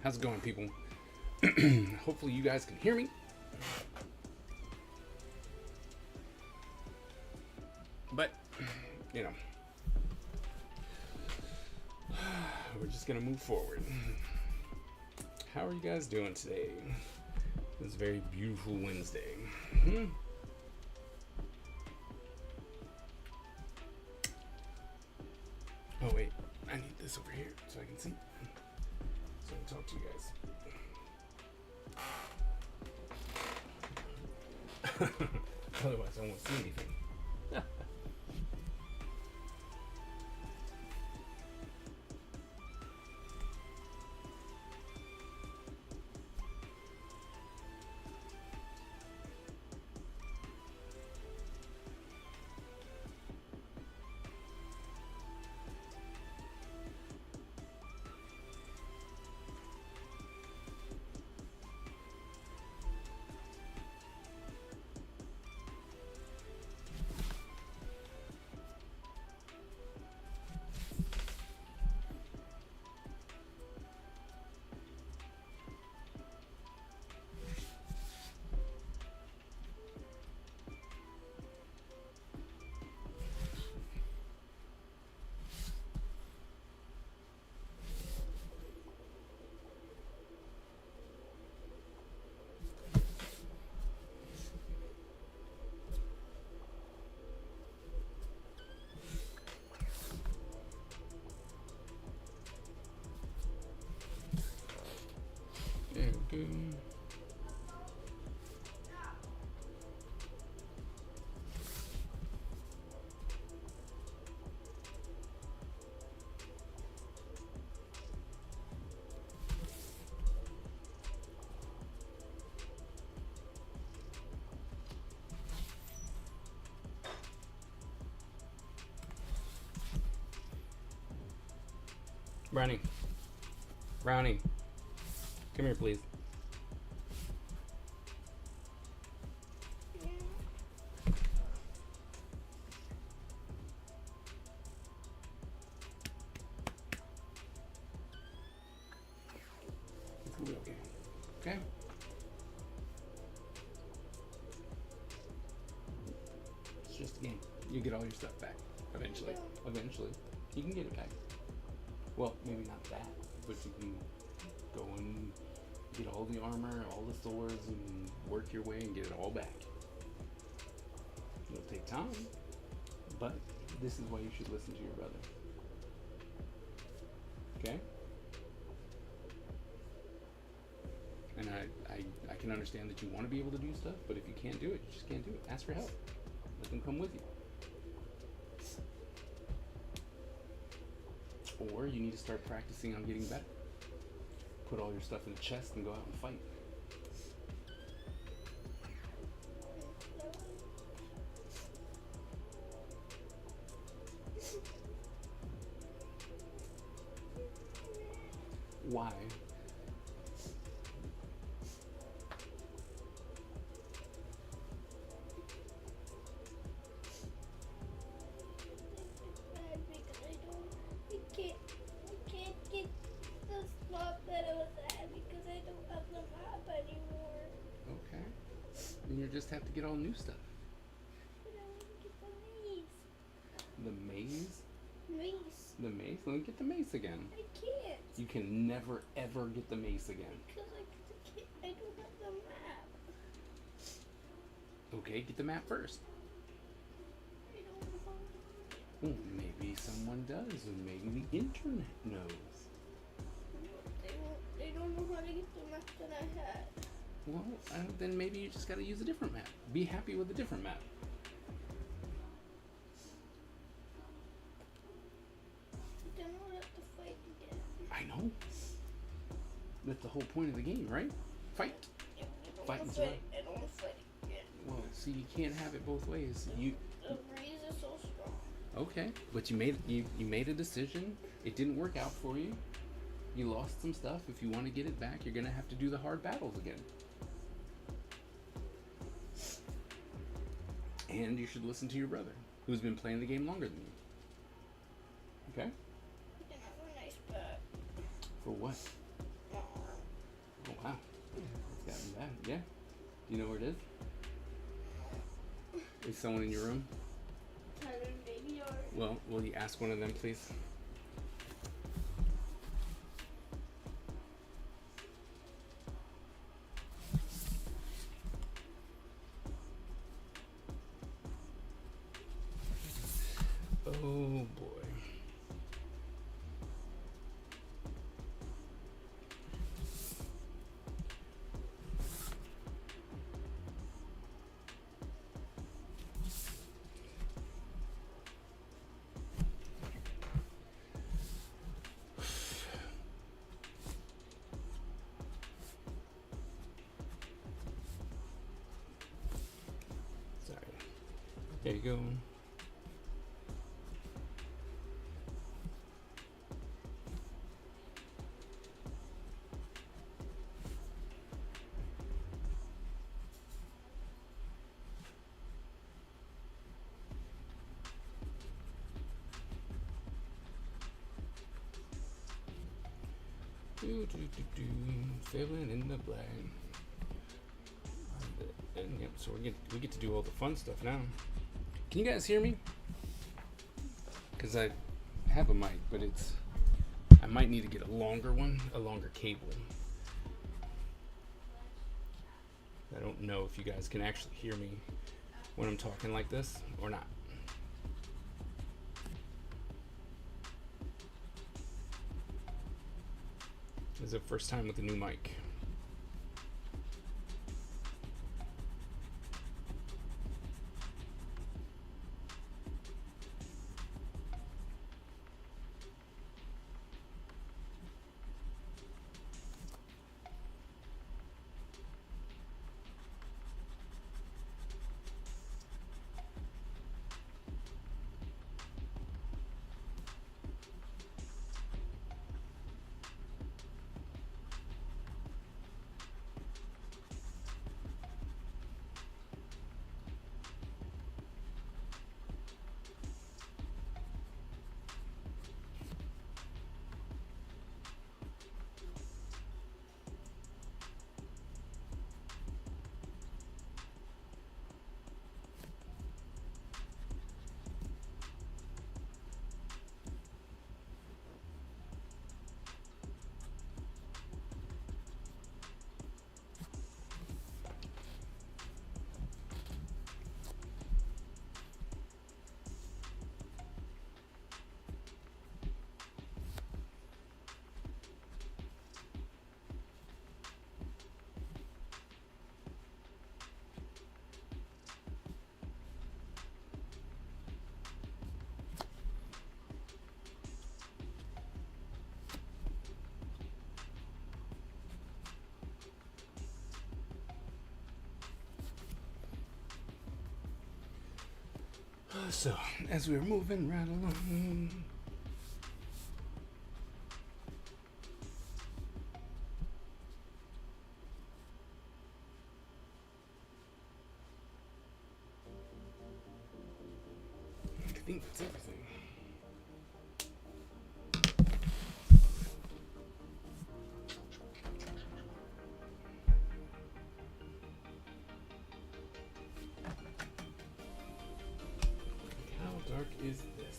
How's it going, people? Hopefully you guys can hear me. But, you know, we're just gonna move forward. How are you guys doing today? This very beautiful Wednesday. Oh wait, I need this over here so I can see. So I can talk to you guys. Otherwise I won't see anything. There we go. Brownie. Brownie. Come here, please. It's gonna be okay. Okay? It's just a game. You get all your stuff back. Eventually. Eventually. You can get it back. Well, maybe not that, but you can go and get all the armor, all the swords, and work your way and get it all back. It'll take time, but this is why you should listen to your brother. Okay? And I can understand that you want to be able to do stuff, but if you can't do it, you just can't do it. Ask for help. Let them come with you. Or you need to start practicing on getting better. Put all your stuff in the chest and go out and fight. Why? And you just have to get all new stuff. But I want to get the maze. The maze? Maze. The maze? Let me get the mace again. I can't. You can never ever get the mace again. Because I don't have the map. Okay, get the map first. I don't know. Well, maybe someone does, and maybe the internet knows. They don't know how to get the map that I had. Well, then maybe you just gotta use a different map. Be happy with a different map. Then I'll have to fight again. I know. That's the whole point of the game, right? Fight. Yeah, I don't Fight wanna and survive. I don't want to fight again. Well, see, you can't have it both ways. The breeze is so strong. Okay, but you made a decision. It didn't work out for you. You lost some stuff. If you want to get it back, you're gonna have to do the hard battles again. And you should listen to your brother, who's been playing the game longer than you. Okay? You can have a nice bag. For what? Yeah? Do you know where it is? Is someone in your room? Tyler, maybe, or Well, will you ask one of them, please? Oh boy. Sorry. There you go. Filling in the blank. And yep, so we get to do all the fun stuff now. Can you guys hear me? Because I have a mic, but I might need to get a longer one, a longer cable. I don't know if you guys can actually hear me when I'm talking like this or not. This is the first time with the new mic. So, as we're moving right along. I think that's everything. How dark is this?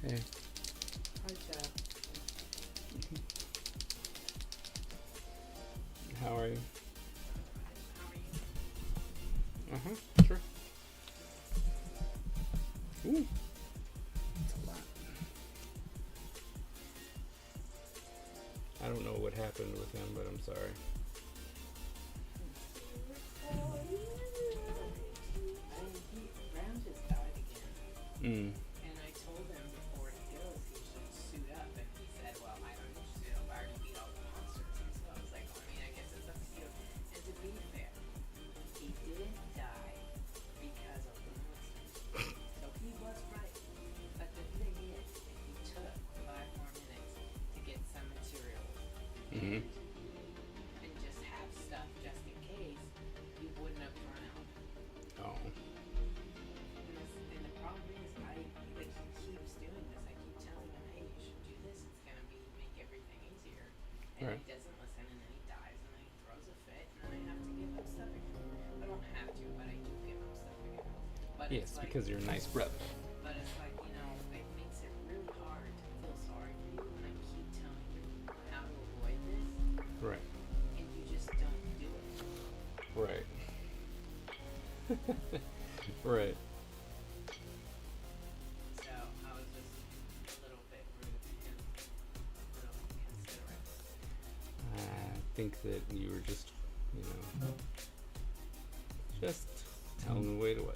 Hey. Hi, Chad. How are you? How are you? Sure. Ooh. That's a lot. I don't know what happened with him, but I'm sorry. Brown just died again. Mm. And I told him before he goes, he should Mm-hmm. and just have stuff just in case, you wouldn't have run out. Oh. And the problem is, like, he keeps doing this. I keep telling him, hey, you should do this. It's gonna make everything easier. And Right. he doesn't listen, and then he dies, and then he throws a fit, and then I have to give him stuff again. I don't have to, but I do give him stuff again. But Yes, it's like, because you're a nice brother. but it's like, you know, it makes it really hard to feel sorry for you when I keep telling you how to avoid this, Right. and you just don't do it. Right. Right. So I was just a little bit rude and a little inconsiderate. I think that you were just, you know, just telling the way to way.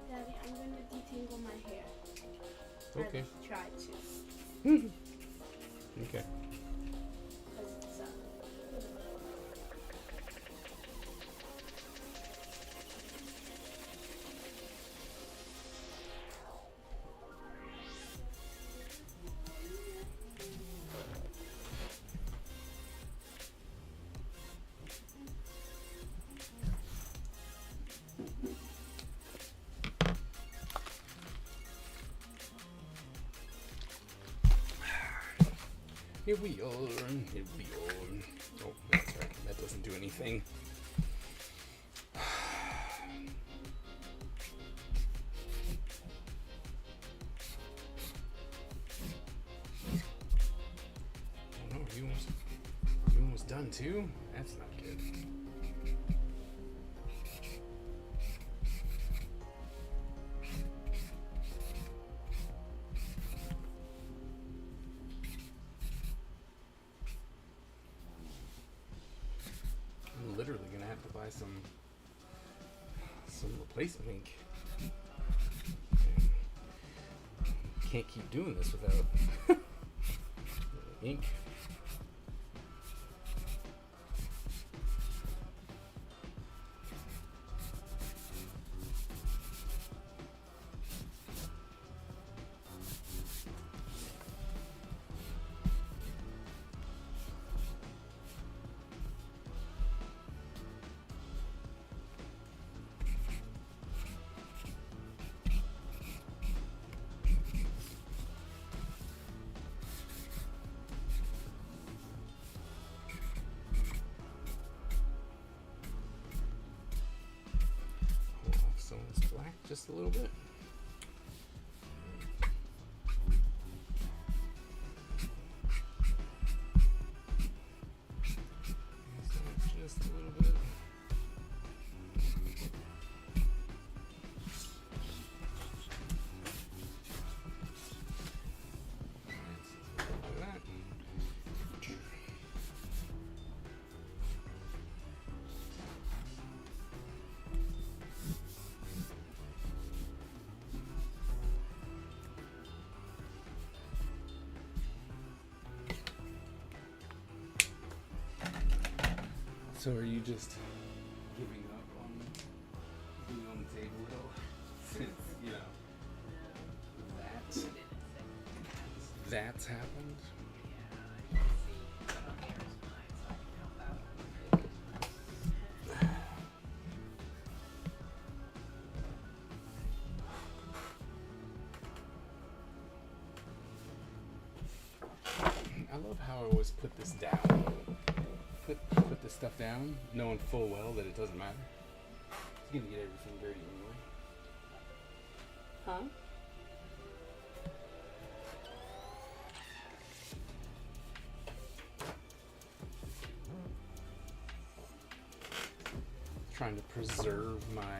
Daddy, I'm gonna detangle my hair. Okay. Or try to. Okay. 'Cause it's Here we are. Here we are. Oh, that's right. That doesn't do anything. Oh no, you almost done too? That's not good. I'm literally gonna have to buy some replacement ink. Can't keep doing this without ink. Hold off some of this black just a little bit. Just a little bit. Like that. So are you just giving up on being on the table hill since, you know, that's happened? Yeah, I can see. So here's mine, so I can help out. I love how I always put this down. Put this stuff down, knowing full well that it doesn't matter. It's gonna get everything dirty anyway. Huh? Trying to preserve my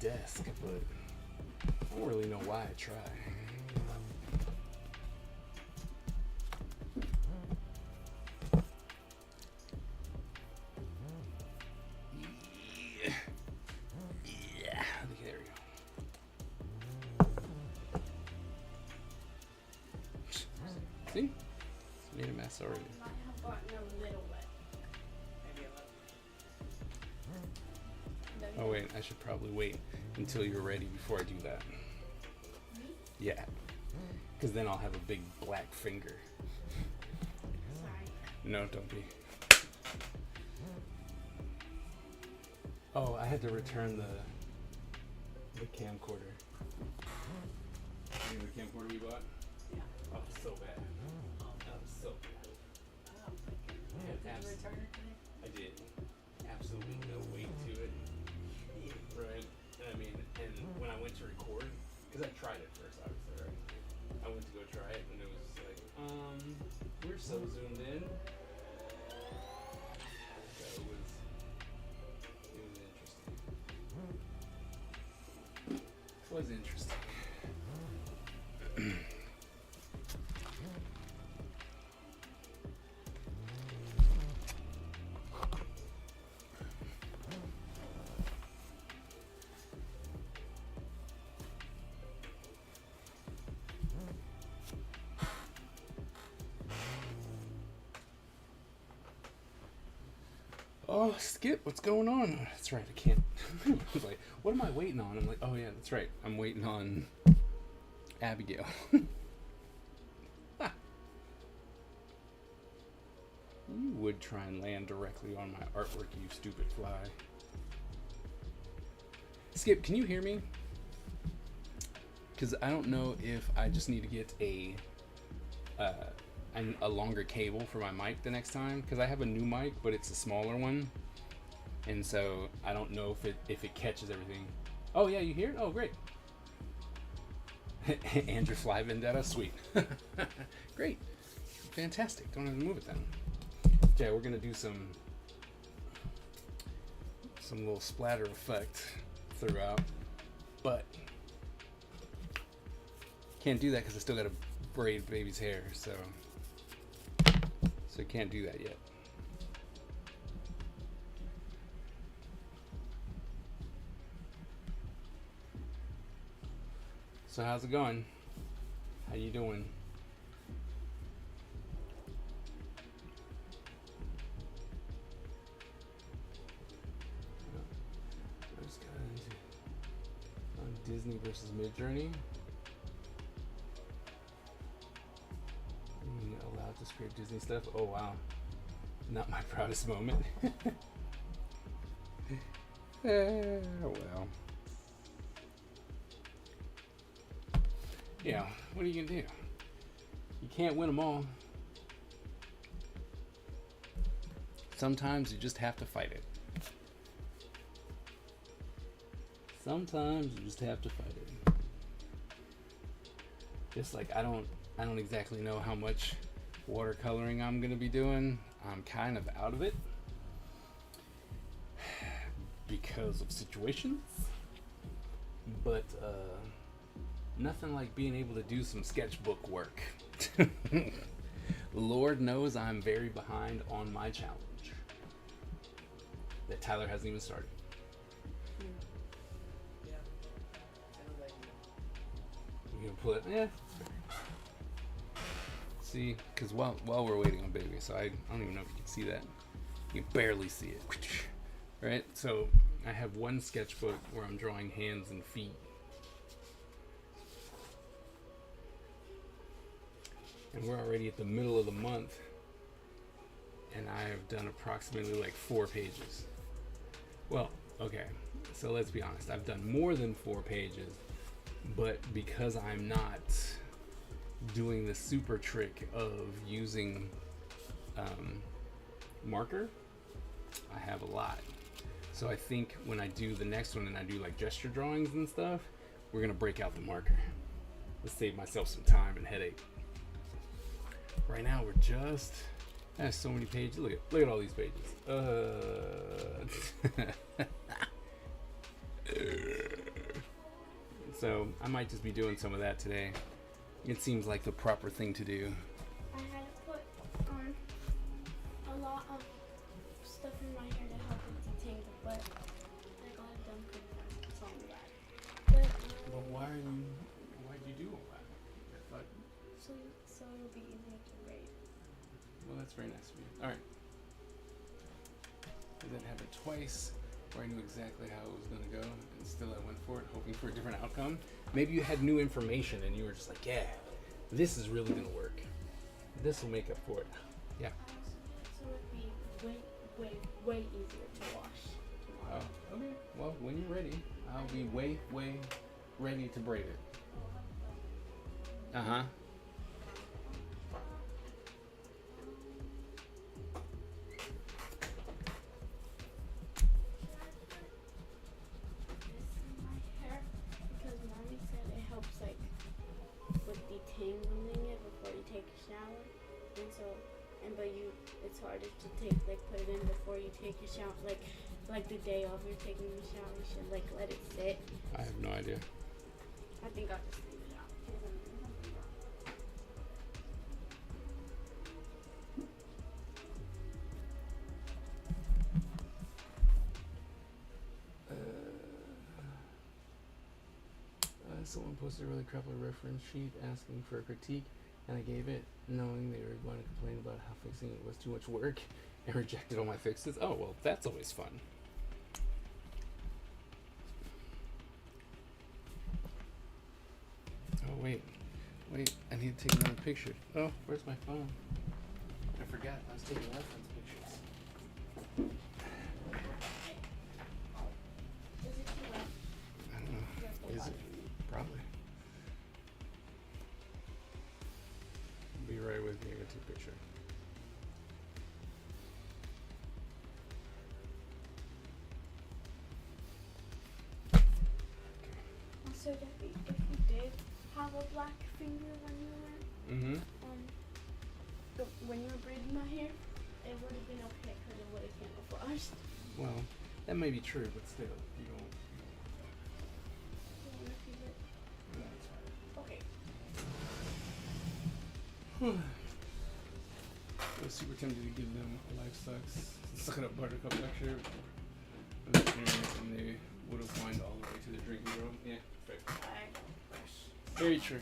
desk, but I don't really know why I try. Yeah, there we go. See? It's made a mess already. I might have gotten a little wet. Maybe a little. Oh wait, I should probably wait until you're ready before I do that. Me? Yeah. Because then I'll have a big black finger. Sorry. No, don't be. Oh, I had to return the camcorder. Remember the camcorder we bought? Yeah. Oh, so bad. That was so bad. Oh, Yeah, did you return it today? I did. Absolutely no weight to it. Right. I mean, and when I went to record, because I tried it first, obviously, right? I went to go try it, and it was just like, we're so zoomed in. So it was interesting. It was interesting. Oh, Skip, what's going on? That's right, I can't. I was like, what am I waiting on? I'm like, oh yeah, that's right. I'm waiting on Abigail. Ah. You would try and land directly on my artwork, you stupid fly. Skip, can you hear me? Because I don't know if I just need to get a longer cable for my mic the next time, because I have a new mic, but it's a smaller one, and so I don't know if it catches everything. Oh yeah, you hear it? Oh great. And your fly vendetta, sweet. Great, fantastic. Don't have to move it then. Yeah, we're gonna do some little splatter effect throughout, but can't do that because I still gotta braid baby's hair, so I can't do that yet. So how's it going? How you doing? I just got into on Disney versus Midjourney. Allowed to scrape Disney stuff. Oh wow, not my proudest moment. Well, yeah. What are you gonna do? You can't win them all. Sometimes you just have to fight it. Sometimes you just have to fight it. Just like I don't exactly know how much watercoloring I'm gonna be doing. I'm kind of out of it because of situations, but nothing like being able to do some sketchbook work. Lord knows I'm very behind on my challenge that Tyler hasn't even started. Yeah. Sounds like You gonna pull it? Yeah. See, because while we're waiting on baby, so I don't even know if you can see that. You can barely see it. Right? So I have one sketchbook where I'm drawing hands and feet. And we're already at the middle of the month. And I have done approximately like 4 pages. Well, okay. So let's be honest. I've done more than 4 pages. But because I'm not doing the super trick of using marker, I have a lot. So I think when I do the next one and I do like gesture drawings and stuff, we're gonna break out the marker. Let's save myself some time and headache. Right now we're just, I have so many pages. Look at all these pages. So I might just be doing some of that today. It seems like the proper thing to do. I had to put a lot of stuff in my hair to help it detangle, but I got it done pretty fast. It's all bad. But Why'd you do all that? so it'll be easier to That's very nice of you. All right. And then have it twice, where I knew exactly how it was going to go, and still I went for it, hoping for a different outcome. Maybe you had new information, and you were just like, yeah, this is really going to work. This will make up for it. Yeah. So it would be way easier to wash tomorrow. Oh, okay. Well, when you're ready, I'll be way ready to braid it. Uh-huh. Because mommy said it helps like with detangling it before you take a shower, and so but it's harder to put it in before you take a shower, like the day of you're taking a shower, you should like let it sit. I have no idea. I think I'll just leave it out. Someone posted a really crappy reference sheet asking for a critique, and I gave it, knowing they were going to complain about how fixing it was too much work, and rejected all my fixes. Oh, well, that's always fun. Oh, wait, I need to take another picture. Oh, where's my phone? I forgot, I was taking reference pictures. Is it too wet? I don't know. Is it? Probably. Be right with me with your picture. Also, Debbie, if you did have a black finger when you were when you were braiding my hair, it would have been okay because it would have camouflaged. Well, that may be true, but still, you don't. You want to feel it? Okay. I was super tempted to give them a life suck it up buttercup lecture of experience, and they would have whined all the way to the drinking room. Yeah, fair. Very true.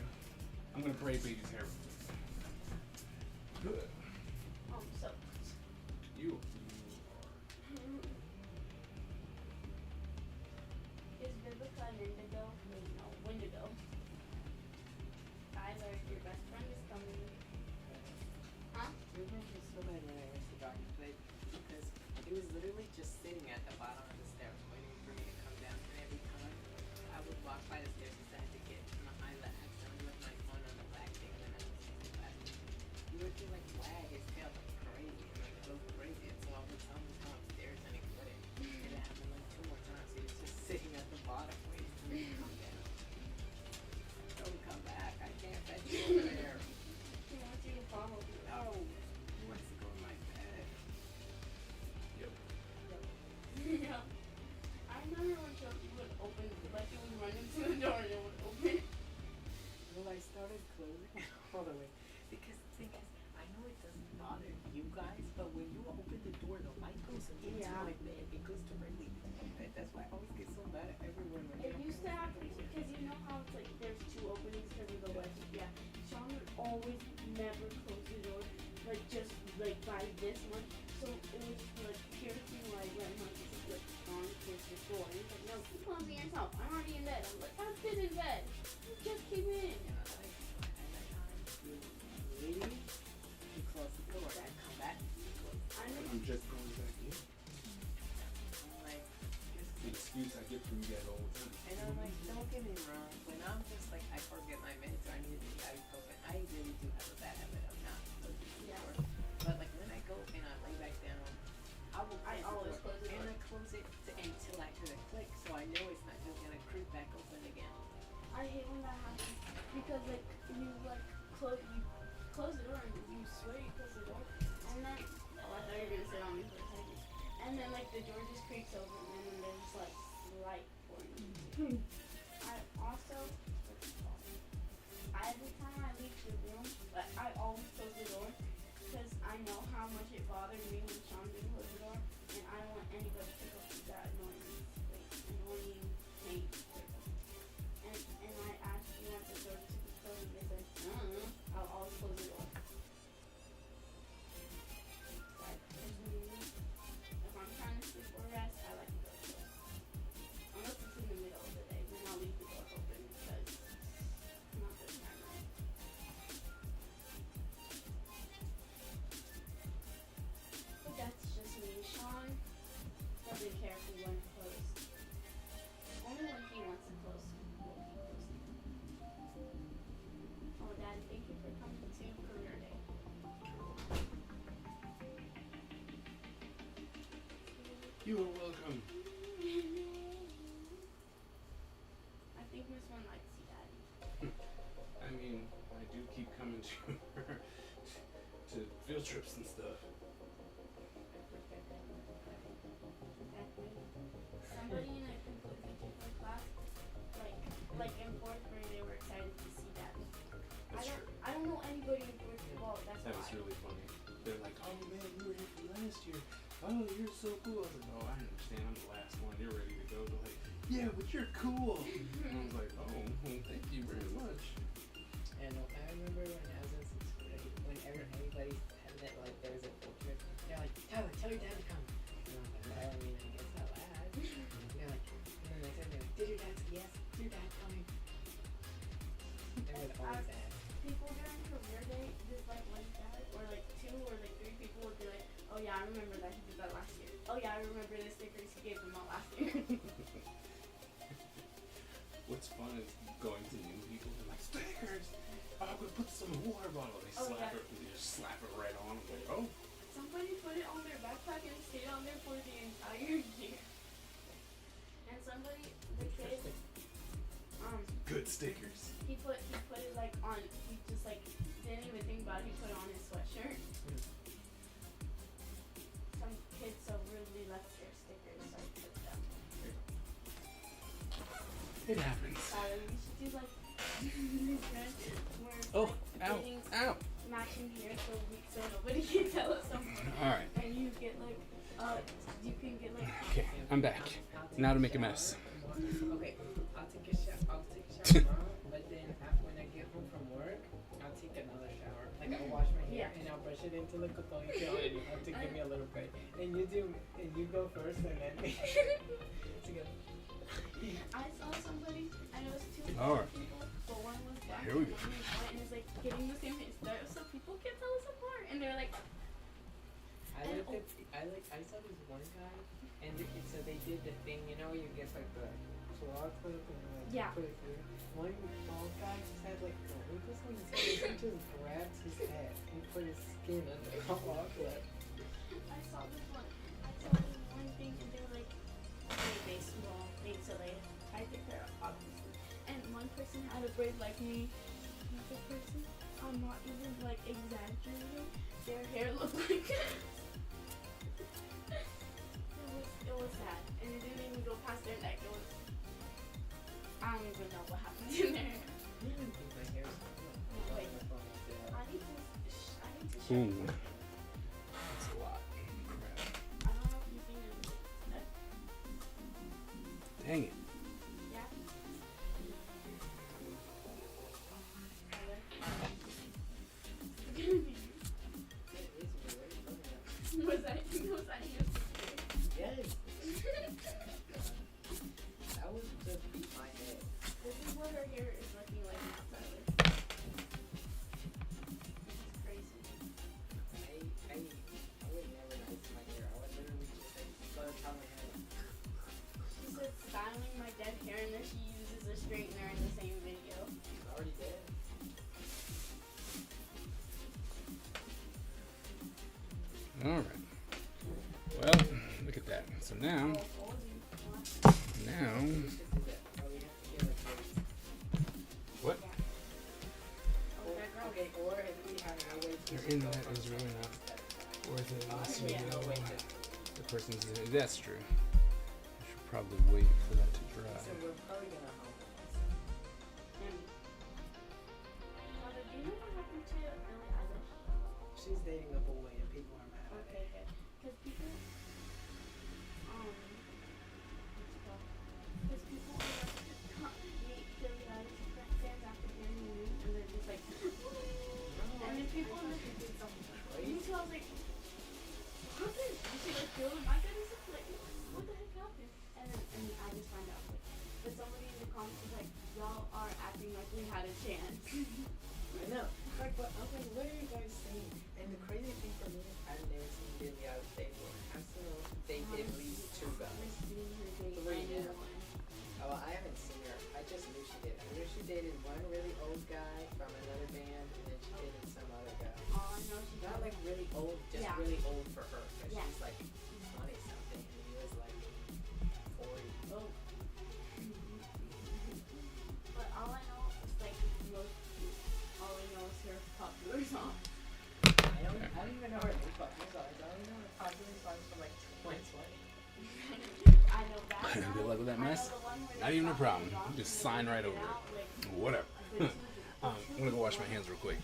I'm gonna braid baby's hair. Good. So. You. Is Vivica an indigo? Wait, no, Wendigo. Tyler, your best friend is coming. Huh? We were just so mad when I went to the doctor today because it was literally just sitting at the bottom of the steps waiting for me to come down. And every time I would walk by the stairs, I had to get my eyelash and with my phone on the black thing, and then I would see the black thing. He would just like wag his tail like crazy and like go crazy. And so I would tell him to come upstairs and he wouldn't. And it happened like 2 more times. He was just sitting at the bottom waiting for me to come down. Don't come back. I can't fetch you over there. He wants you to follow you. No. He wants to go in my bed. Yep. Yeah. I remember when Chelsea would open, like it would run into the door and it would open. Well, I started closing it all the way. Because the thing is, I know it doesn't bother you guys, but when you open the door, the light goes into my bed. It goes directly into my bed. That's why I always get so mad at everyone when It used to happen because you know how it's like there's 2 openings because of the west. Yeah. Sean would always never close the door, like just like by this one. So it was like piercing like when my sister like Sean closed the door. And he's like, no, keep closing yourself. I'm already in bed. I'm like, I'm still in bed. You just came in. leave, you close the door, and come back, you close the door. I'm just going back in. I'm like, The excuse I get from you guys all the time. and I'm like, don't get me wrong, when I'm just like, I forget my minutes or I need to do ibuprofen, I really do have a bad habit of not closing the door. But like when I go and I lay back down, I always close the door. And I close it until I hear the click, so I know it's not just gonna creep back open again. I hate when that happens because like you like close the door and you swear you close the door and then I thought you were gonna sit on me for a second and then like the door just creaks open and then there's like light for you. I also every time I leave the room, like I always close the door because I know how much it bothered me when Sean didn't close the door and I don't want anybody to pick up that annoying pain. And I asked you want the door to be closed and they said, no, I'll always close the door. You are welcome. I think Miss One likes you, Daddy. I mean, I do keep coming to her to field trips and stuff. Exactly. Somebody in a completely different class, like in fourth grade, they were excited to see Daddy. That's true. I don't know anybody in fourth grade. Well, that's That why. was really funny. They're like, oh man, you were here from last year. Oh, you're so cool. I was like, oh, I understand. I'm the last one. You're ready to go. They're like, yeah, but you're cool. And I was like, oh, well, thank you very much. And I remember when I was in sixth grade, whenever anybody had that, like, there was a field trip, they're like, Tyler, tell your dad to come. And I was like, well, I mean, I guess I'll ask. And they're like, and then they said, did your dad say yes? Your dad coming? They would always ask. People during career day, just like one dad, or like two or like three people would be like, oh yeah, I remember that he did that last year. Oh yeah, I remember the stickers he gave them all last year. What's fun is going to new people and like, stickers! Oh, I'm going to put this in a water bottle. They Oh, slap yeah. it, they just slap it right on. I'm like, oh. Somebody put it on their backpack and it stayed on there for the entire year. And somebody, the kid, Good stickers. he put it like on, he just like didn't even think about it, he put it on his sweatshirt. Some kids so rudely left their stickers, so I took them. It happens. We should do like we're Oh, like, ow, getting ow. matching here so nobody can tell us something. Alright. And you get like you can get like Okay, I'm back. Now to make a mess. Okay, I'll take a shower tomorrow, but then after when I get home from work, I'll take another shower. Like I'll wash my hair and I'll brush it into like a ponytail and you have to give me a little break. And you go first and then together. I saw somebody and it was two Alright. people, but one was black Here we and go. one was white and it's like getting the same hairstyle so people can tell us apart and they're like I saw this one guy, and so they did the thing, you know, you get like the claw clip and like Yeah. put it through. One bald guy just had like the wrinkles on his face. He just grabbed his head and put his skin under the claw clip. I saw this one thing and they were like baseball made so they tied their hair up obviously. And one person had a braid like me. Another person, I'm not even like exaggerating, their hair looked like it was sad. And it didn't even go past their neck. It was I don't even know what happened in there. I didn't think my hair was Wait. ponytail. I need to show Ooh. you. That's a lot. Crap. I don't know if you've seen it. Dang it. Yeah. Was that your Yes. That was just my head. This is what her hair is looking like now, Tyler. It's crazy. I would never nice my hair. I would literally just like go tell my hair. She said styling my dead hair and then she uses a straightener in the same video. She's already dead. Alright. Well, look at that. So now, Oh, now, Just do that. Oh, we have to get like this. what? Oh, that girl. Okay, or if we have no way to You're in that is really not worth it unless you Yeah. know the person's. That's true. I should probably wait for that to dry. So we're probably gonna home. Tyler, do you know what happened to Billie Eilish? She's dating a boy and people are mad at Okay, it. good. Because people, what's it called? Because people are like, meet Billie Eilish fans after hearing the news, and they're just like, and then people in the did something me crazy. too, I was like, what happened? Did she like feel my goodness? Like, what the heck happened? And I just found out, like, but somebody in the comments was like, y'all are acting like we had a chance. I know. Like, but I'm like, what are you guys saying? And the crazy thing for me is I've never seen Billie Eilish date one. I've seen her date at least two guys. Seeing her date Three, yeah. anyone. Oh, I Not even a problem. Just sign right over it. Whatever. I'm gonna go wash my hands real quick.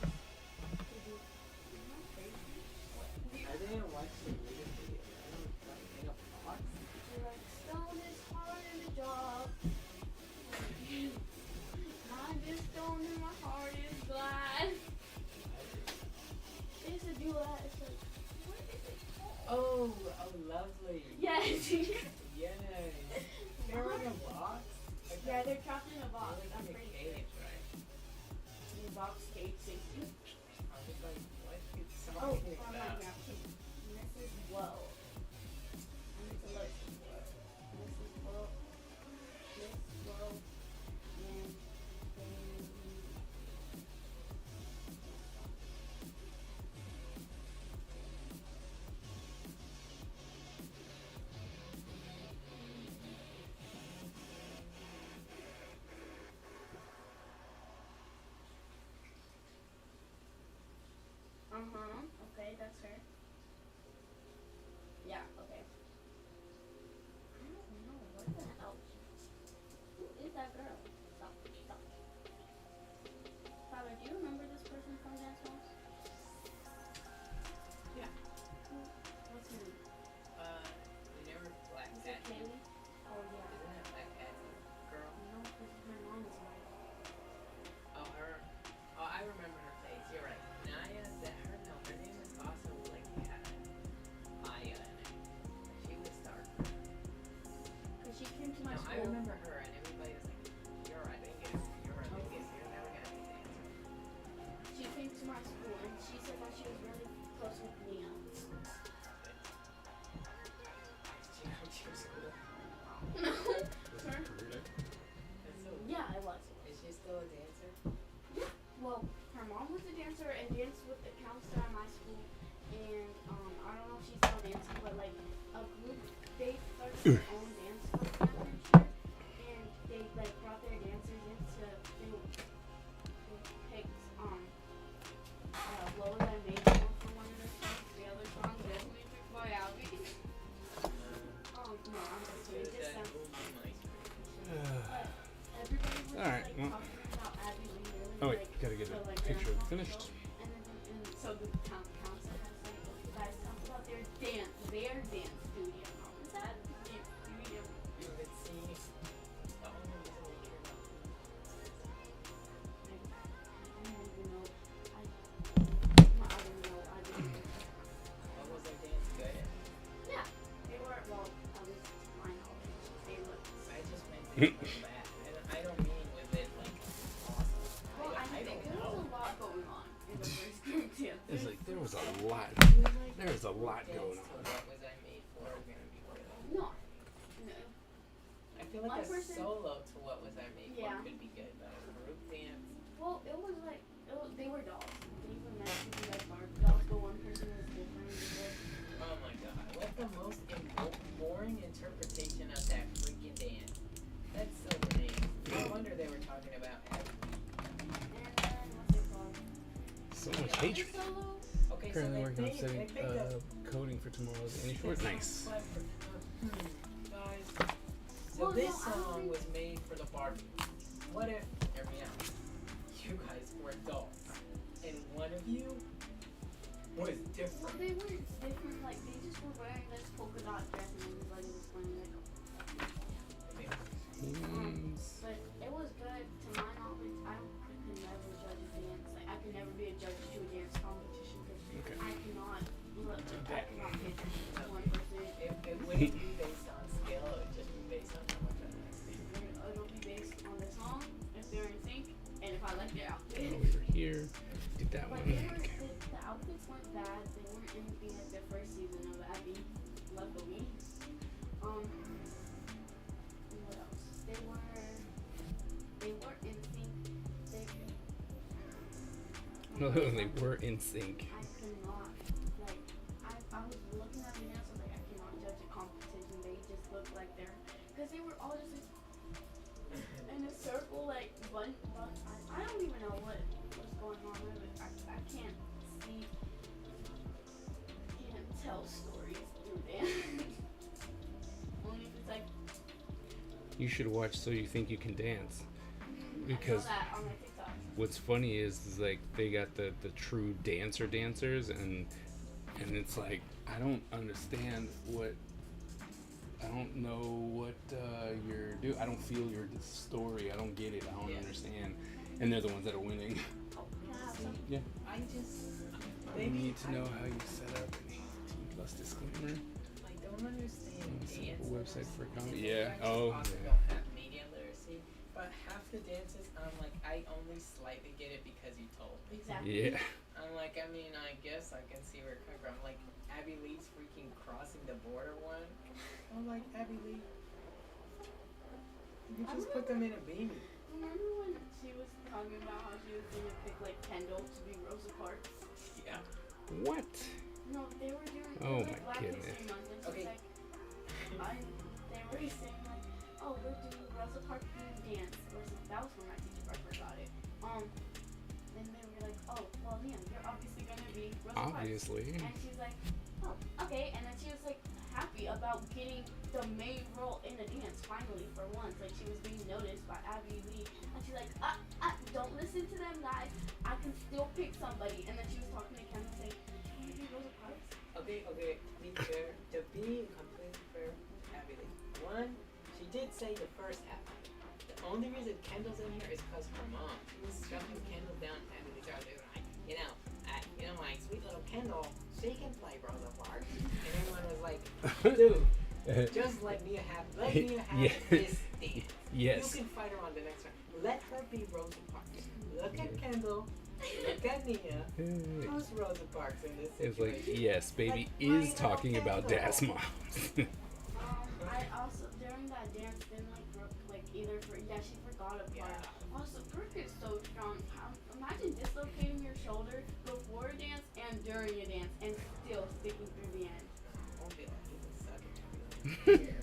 I didn't watch the music video. I don't like make up thoughts. Stone is hard in the job. Mind is stone and my heart is glad. They used to do that. It's like, what is it called? Oh, lovely. Yes. Yes. They're in a box. Yeah, they're trapped in a box. They're I'm like in a pretty cage, sure. right? In a box cage safety. I was like, what? It's so Oh, big from my now. napkin. Mrs. Woe. I need to look for Mrs. Woe. Miss Woe. And then. Okay, that's her. Yeah, okay. I don't know what the hell. Who is that girl? Stop. Tyler, do you remember this person from Dance Moms? Yeah. What's her name? Never Black Is Cat. it Kaylee? Oh yeah. Isn't it Black Cat girl? No, because her mom is white. Oh, her. Oh, I remember her face. You're right. Naya, is that her? No, her name is also like Aya in it. She was dark. Because she came to my No, school. I remember her, and everybody was like, "You're a dingus. You're a dingus. You're never gonna be the answer." She came to my school and she said that she was really close with Mia. She come to your school. No. Was Her? it career day? That's so. Yeah, it was. Is she still a dancer? Well, her mom was a dancer and danced with the counselor at my school. And I don't know if she's still dancing, but like a group, they started their own dance club championship. And they like brought their dancers in to they picked Lower Than Maple for one of their songs. The other song definitely picked by Abby. No, I'm just kidding. Just some. But everybody was All right, like well. talking about Abby Lee. Oh wait, Like, gotta get so, a like, picture dance finished. and so the council has like, you guys talk about their dance studio. How is that dance studio? You would see the only reason we care about I don't even know. I don't know. what was their dance good at. Yeah, they were, well, at least to my knowledge, they looked. I just meant they look bad. I don't mean with it like awesome. Well, I I think don't there was know. a lot going on in the first group dance. It's like there was a lot. There was a lot going Dance to on. What was I made for gonna be good. No. I feel My like a person- solo to what was I made Yeah. for could be good, but a group dance. Well, it was like, they were dolls. They were meant to be like Barbie dolls, but one person was different. Oh my god, what the most boring interpretation of that freaking dance. That's so lame. No wonder they were talking about Abby. And then, what's it called? So The much other hatred. solo? Okay, so Currently they working on picked, setting they picked up coding for tomorrow's Annie Short. Nice. Guys, so Well, this no, I don't song think- was made for the Barbie. What if, hear me out, you guys were adults, and one of you was Well, different? they were different. Like, they just were wearing this polka dot dress and everybody was wearing like but it was good to my knowledge. I could never judge a dance. Like, I could never be a judge to a dance competition because Okay. I cannot pay attention to one person. It wouldn't be based on skill, it would just be based on how much I understand. It'll be based on the song, if they're in sync, and if I like their outfit. Over here. Get that But one. they were, Okay. the outfits weren't bad. They weren't anything like their first season of Abby, luckily. What else? They were in sync. No, they were in sync. I could not, like, I was looking at the dance, I was like, I cannot judge a competition. They just looked like because they were all just in a circle, like, I don't even know what's going on there, but I can't tell stories through dance. Only if it's like, You should watch So You Think You Can Dance. I Because saw that on my TikTok. what's funny is like they got the true dancers and it's like I don't understand what I don't know what you're doing. I don't feel your story. I don't get it. I don't Yeah. understand. And they're the ones that are winning. Oh, can I have some? Yeah. I just You maybe need to know how you set up any T plus disclaimer. I don't understand Set up dance. a website for And comedy. they Yeah. actually Oh. also Yeah. don't have media literacy, but half the dances I'm like I only slightly get it because you told me. Exactly. Yeah. I'm like, I mean, I guess I can see where it comes from. Like, Abby Lee's freaking crossing the border one. I'm like, Abby Lee, you just put them in a beanie. Remember when she was talking about how she was gonna pick like Kendall to be Rosa Parks? Yeah. What? No, they were doing Oh like my Black goodness. History Month, and she's Okay. like, they were saying like, oh, we're doing Rosa Parks themed dance. That was from my teacher. I forgot it. And they were like, oh, well, Liam, you're obviously gonna be Rosa Parks. Obviously. And she's like, oh, okay. And then she was like happy about getting the main role in a dance finally for once. Like she was being noticed by Abby Lee. And she's like, don't listen to them guys. I can still pick somebody. And then she was talking to Kendall saying, you want to be Rosa Parks? Okay, to be fair, to be completely fair, Abby Lee. One, she did say the first half. The only reason Kendall's in here is because her mom. She was shoving Kendall down Abby Lee's yard. They were like, my sweet little Kendall, she can play Rosa Parks. And everyone was like, dude, just let Mia have Yeah. this dance. Yes. You can fight her on the next round. Let her be Rosa Parks. Look at Kendall. Look at Nia. Who's Rosa Parks in this It's situation? like, yes, baby Like, my is talking little about Kendall. Das Moms. I also during that dance then like either for she forgot a part. Yeah. Also, Brooke is so strong. Imagine dislocating your shoulder before a dance and during a dance and still sticking through the end. Won't be like you can suck it.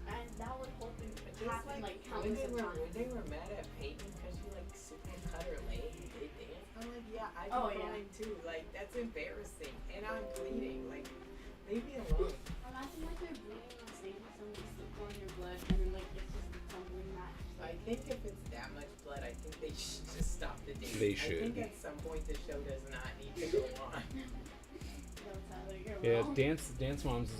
And that would hopefully Just happen like when countless they of were times. when they were mad at Peyton because she like super cut her leg and did dance, I'm like, yeah, I'd be Oh, yeah. crying too. Like that's embarrassing, and I'm bleeding. Like, leave me alone. Imagine like you're bleeding on stage and somebody slipped on your blood and then like it's just a tumbling match. I think if it's that much blood, I think they should just stop the dance. They I should. think at some point the show does not need to go on. No, Tyler, you're Yeah, wrong. Dance Moms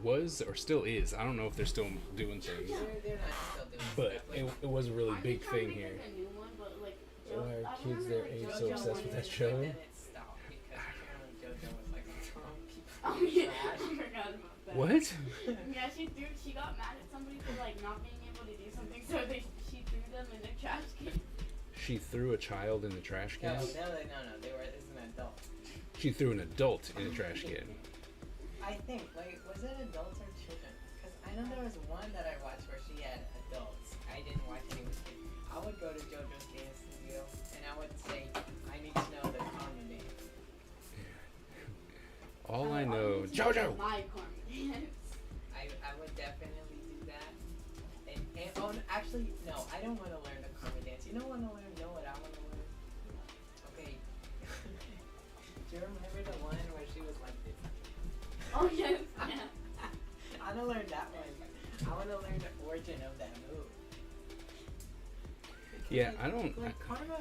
was or still is. I don't know if they're still doing things, They're not still doing but stuff. it was a really Aren't big they trying thing to make, here. like, a new one, but, like, Why Jo- are I kids remember, their like, age JoJo so obsessed wanted with to- that show? But then it stopped because apparently JoJo was like throwing people Oh in the yeah, trash. I forgot about that. What? Yeah, she got mad at somebody for like not being able to do something, so she threw them in the trash can. She threw a child in the trash No, can? they were as an adult. She threw an adult in a trash can. I think, like, was it adults or children? Because I know there was one that I watched where she had adults. I didn't watch any with kids. I would go to JoJo's dance studio and I would say, I need to know the common name. All I need know, to JoJo! My Carmen dance. I would definitely do that. And oh, actually, no, I don't want to learn the common dance. You know what I want to know? What I want to learn? Okay. Do you remember the one where she was like this? Oh yes, yeah. I want to learn that one. I want to learn the origin of that move. Because, Yeah, I don't. Like Karma,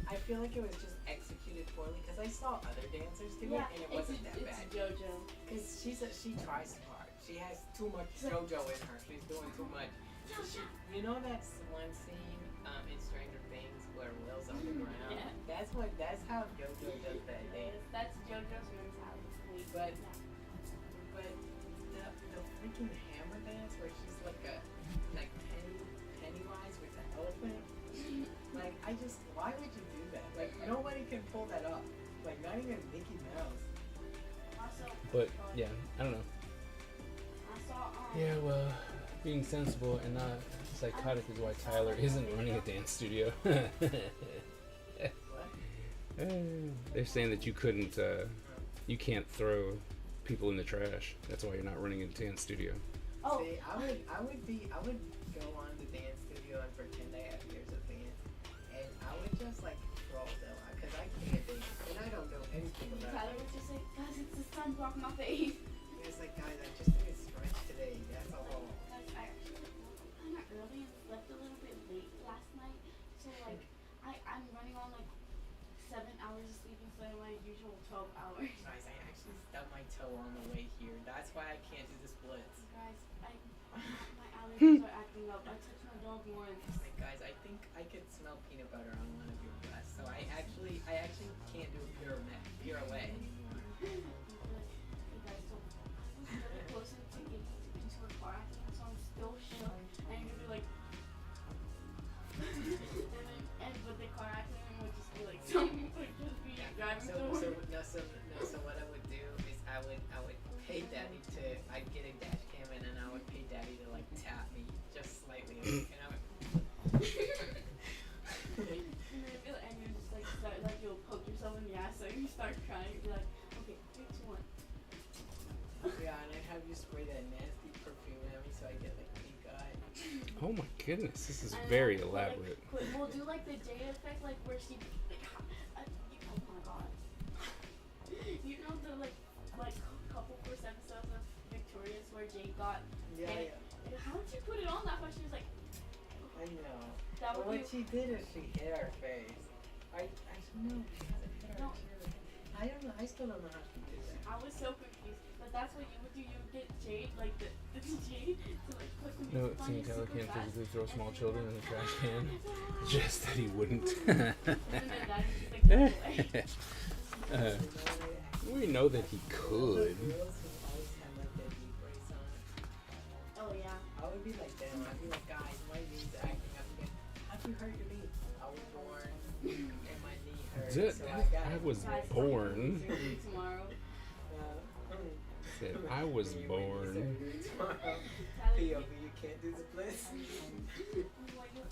I feel like it was just executed poorly because I saw other dancers do Yeah, it and it wasn't that it's bad. JoJo. Because she tries too hard. She has too much JoJo in her. She's doing too much. You know that one scene in Stranger Things where Will's on the ground? Yeah. That's how JoJo does that dance. That's JoJo's mentality. But the freaking hammer dance where she's like Pennywise with the elephant. Like why would you do that? Like nobody can pull that off. Like not even Mickey Mouse. Also, But, yeah, I don't know. I saw Yeah, well, being sensible and not psychotic is why Tyler isn't running a dance studio. What? They're saying that you can't throw people in the trash. That's why you're not running a dance studio. Oh, See, I would go on the dance studio and pretend I have years of dance, and I would just like troll them because I can't dance and I don't know anything about Tyler it. was just like, guys, it's the sun blocking my face. It's like, guys, I just did a stretch today. That's all. Guys, I slept a little bit late last night, so like I'm running on like 7 hours of sleep instead of my usual 12 hours. Guys, I actually stubbed my toe on the way here. That's why I can't do the splits. Guys, my allergies are acting up. I touched my dog once. Like, guys, I think I could smell peanut butter on one of your breasts. So I actually can't do a pirouette anymore. Hey guys, so I was really close to getting into a car accident, so I'm still shook. And you're gonna be like, but the car accident would just be like, someone would just be driving So what I would do is I would pay Daddy I'd get a dash cam and then I would pay Daddy to like tap me just slightly, and I would. And you just like start like you'll poke yourself in the ass, so you start crying. You'll be like, okay, 3, 2, 1. Yeah, and I'd have you spray that nasty perfume at me so I get like pink eye. Oh my goodness, this is very elaborate. Like, we'll do like the J effect, like where she, like, oh my god. You know the like couple first episodes of Victorious where Jade got. Yeah. And how did you put it on that much? She was like. I know. That But would what she did is she hit her face. I know because it hit her too. I don't know. I still don't know how she did that. I was so confused, but that's what you would do. You would get Jade, like the Jade, to like put the No, music on seeing you Tyler super can't fast, physically throw and small then children in you're the trash like, can. "Ah." Just that he wouldn't. And then Daddy just like goes away. We know that he could. Girls who always had like their knee brace on. Oh yeah. I would be like them. I'd be like, guys, my knee's acting up again. How'd you hurt your knee? I was born and my knee hurt. So I was Guys, born. surgery tomorrow. Said I was born. Tyler, POV, you can't do the splits. Well, you'll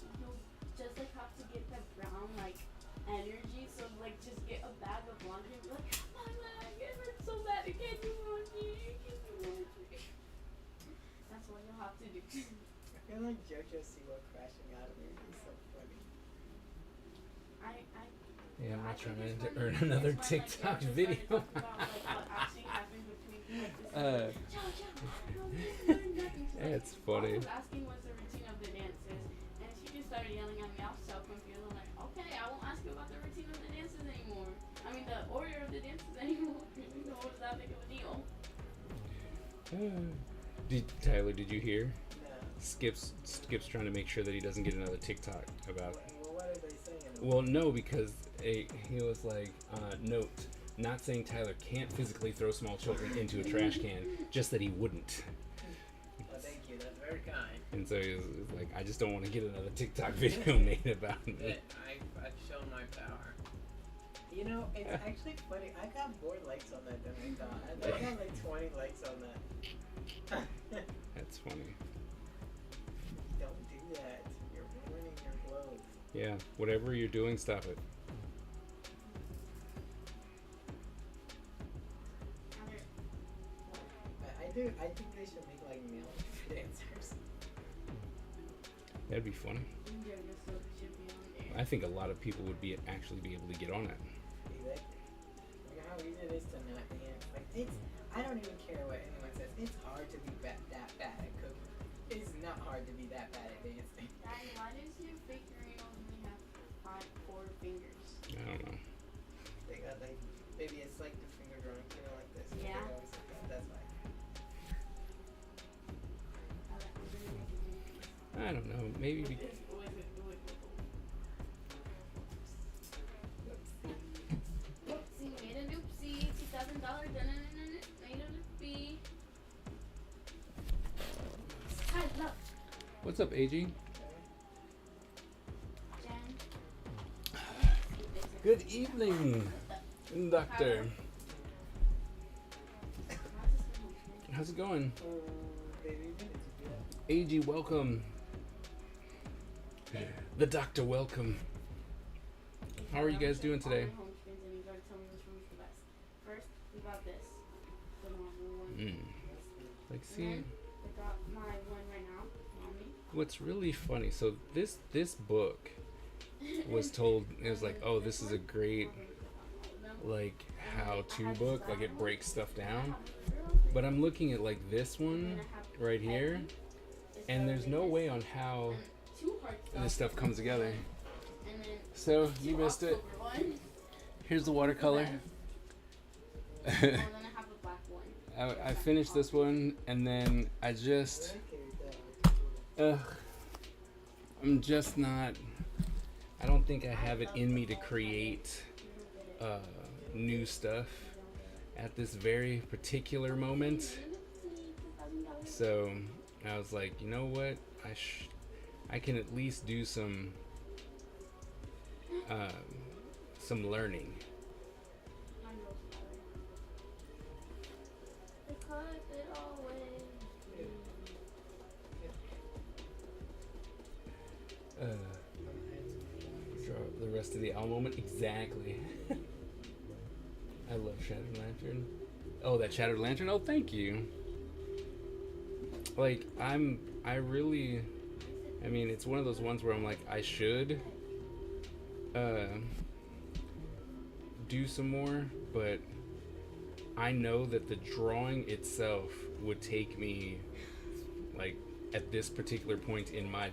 just like have to get that brown like energy. So like just get a bag of laundry and be like, my leg, it hurts so bad. I can't do laundry. I can't do laundry. That's what you'll have to do. I feel like JoJo Siwa crashing out of me is so funny. Yeah, I'm not I think trying it's to funny earn another because when, like, TikTok Jojo video. started talking about, like, what actually happened between, like, this Jojo, Yeah, it's funny. I was asking what's the routine of the dances, and she just started yelling at me. I was so confused. I'm like, okay, I won't ask you about the routine of the dances anymore. I mean, the order of the dances anymore. So what does that make of a deal? Tyler, did you hear? No. Skip's trying to make sure that he doesn't get another TikTok about. Well, what are they saying? Well, no, because he was like, note, not saying Tyler can't physically throw small children into a trash can, just that he wouldn't. Well, thank you. That's very kind. And so he was like, I just don't want to get another TikTok video made about me. I've shown my power. You know, it's actually funny. I got more likes on that than I thought. I got like 20 likes on that. That's funny. Don't do that. You're ruining your clothes. Yeah, whatever you're doing, stop it. I think they should make like male dancers. That'd be funny. I think a lot of people would actually be able to get on it. Exactly. Look at how easy it is to not dance. Like I don't even care what anyone says. It's hard to be that bad at cooking. It's not hard to be that bad at dancing. Daddy, why does your figurine only have 4 fingers? I don't know. They got like, maybe it's like the finger drawing, you know, like this. Yeah. They always like that. That's why. I don't know. Maybe because Whoopsie, made an oopsie. $2,000 made an oopsie. Hi, look. What's up, AG? Jen. Good evening, Doctor. How's it going? AG, welcome. The Doctor, welcome. How are you guys doing today? First, we got this. The normal one. Like, see, I got my one right now. Mommy. what's really funny, so this book was told, it was like, oh, this is a great, like, how-to book, like, it breaks stuff down. But I'm looking at, like, this one right here, and there's no way on how two hearts. and this stuff comes together. And then So you missed it. October one. Here's the watercolor. And then I have a black one. I finished this one, and then I just, I'm just not. I don't think I have it in me to create new stuff at this very particular moment. So I was like, you know what? I can at least do some learning. Draw the rest of the owl moment exactly. I love Shattered Lantern. Oh, that Shattered Lantern. Oh, thank you. Like I mean, it's one of those ones where I'm like, I should do some more, but I know that the drawing itself would take me, like, at this particular point in my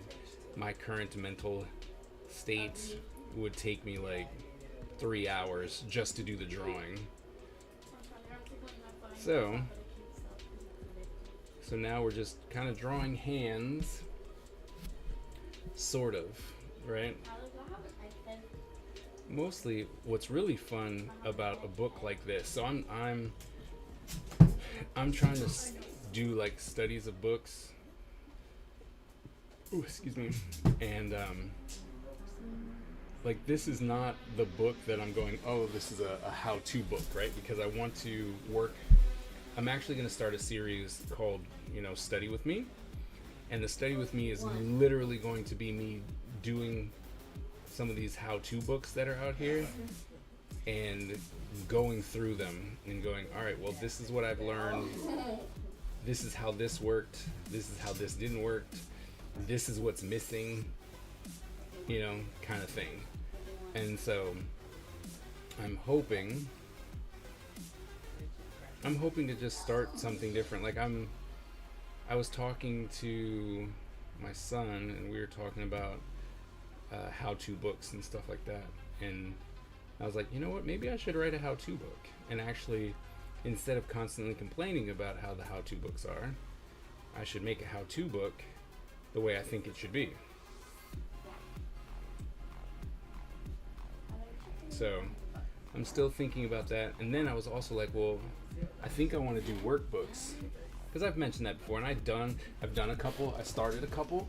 current mental state, would take me like 3 hours just to do the drawing. So now we're just kind of drawing hands, sort of, right? Mostly what's really fun about a book like this, so I'm trying to do like studies of books. Ooh, excuse me. And like, this is not the book that I'm going, oh, this is a how-to book, right? Because I want to work. I'm actually going to start a series called, Study With Me. And the Study With Me is literally going to be me doing some of these how-to books that are out here and going through them and going, all right, well, this is what I've learned. This is how this worked. This is how this didn't work. This is what's missing, kind of thing. And so I'm hoping to just start something different. Like I was talking to my son, and we were talking about how-to books and stuff like that. And I was like, you know what? Maybe I should write a how-to book. And actually, instead of constantly complaining about how the how-to books are, I should make a how-to book the way I think it should be. So I'm still thinking about that. And then I was also like, well, I think I want to do workbooks, because I've mentioned that before, and I've done a couple. I started a couple,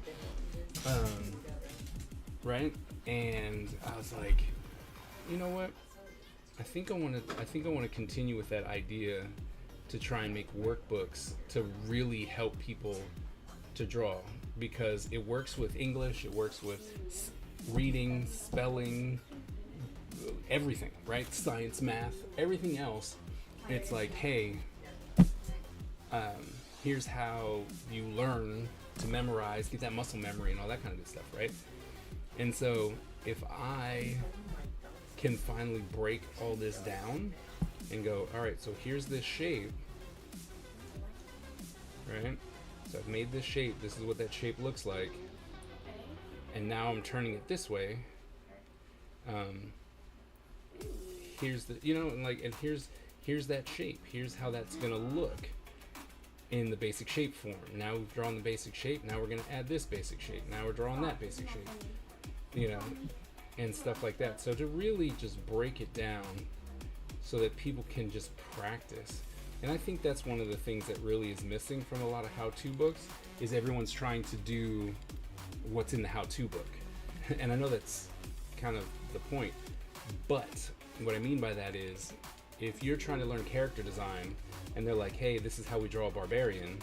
right? And I was like, you know what? I think I want to continue with that idea to try and make workbooks to really help people to draw, because it works with English, it works with reading, spelling, everything, right? Science, math, everything else. It's like, hey, here's how you learn to memorize, get that muscle memory and all that kind of good stuff, right? And so if I can finally break all this down and go, all right, so here's this shape, right? So I've made this shape, this is what that shape looks like, and now I'm turning it this way. Here's the, and here's that shape. Here's how that's gonna look in the basic shape form. Now we've drawn the basic shape. Now we're gonna add this basic shape. Now we're drawing that basic shape. And stuff like that. So to really just break it down so that people can just practice. And I think that's one of the things that really is missing from a lot of how-to books, is everyone's trying to do what's in the how-to book. And I know that's kind of the point, but what I mean by that is, if you're trying to learn character design and they're like, hey, this is how we draw a barbarian,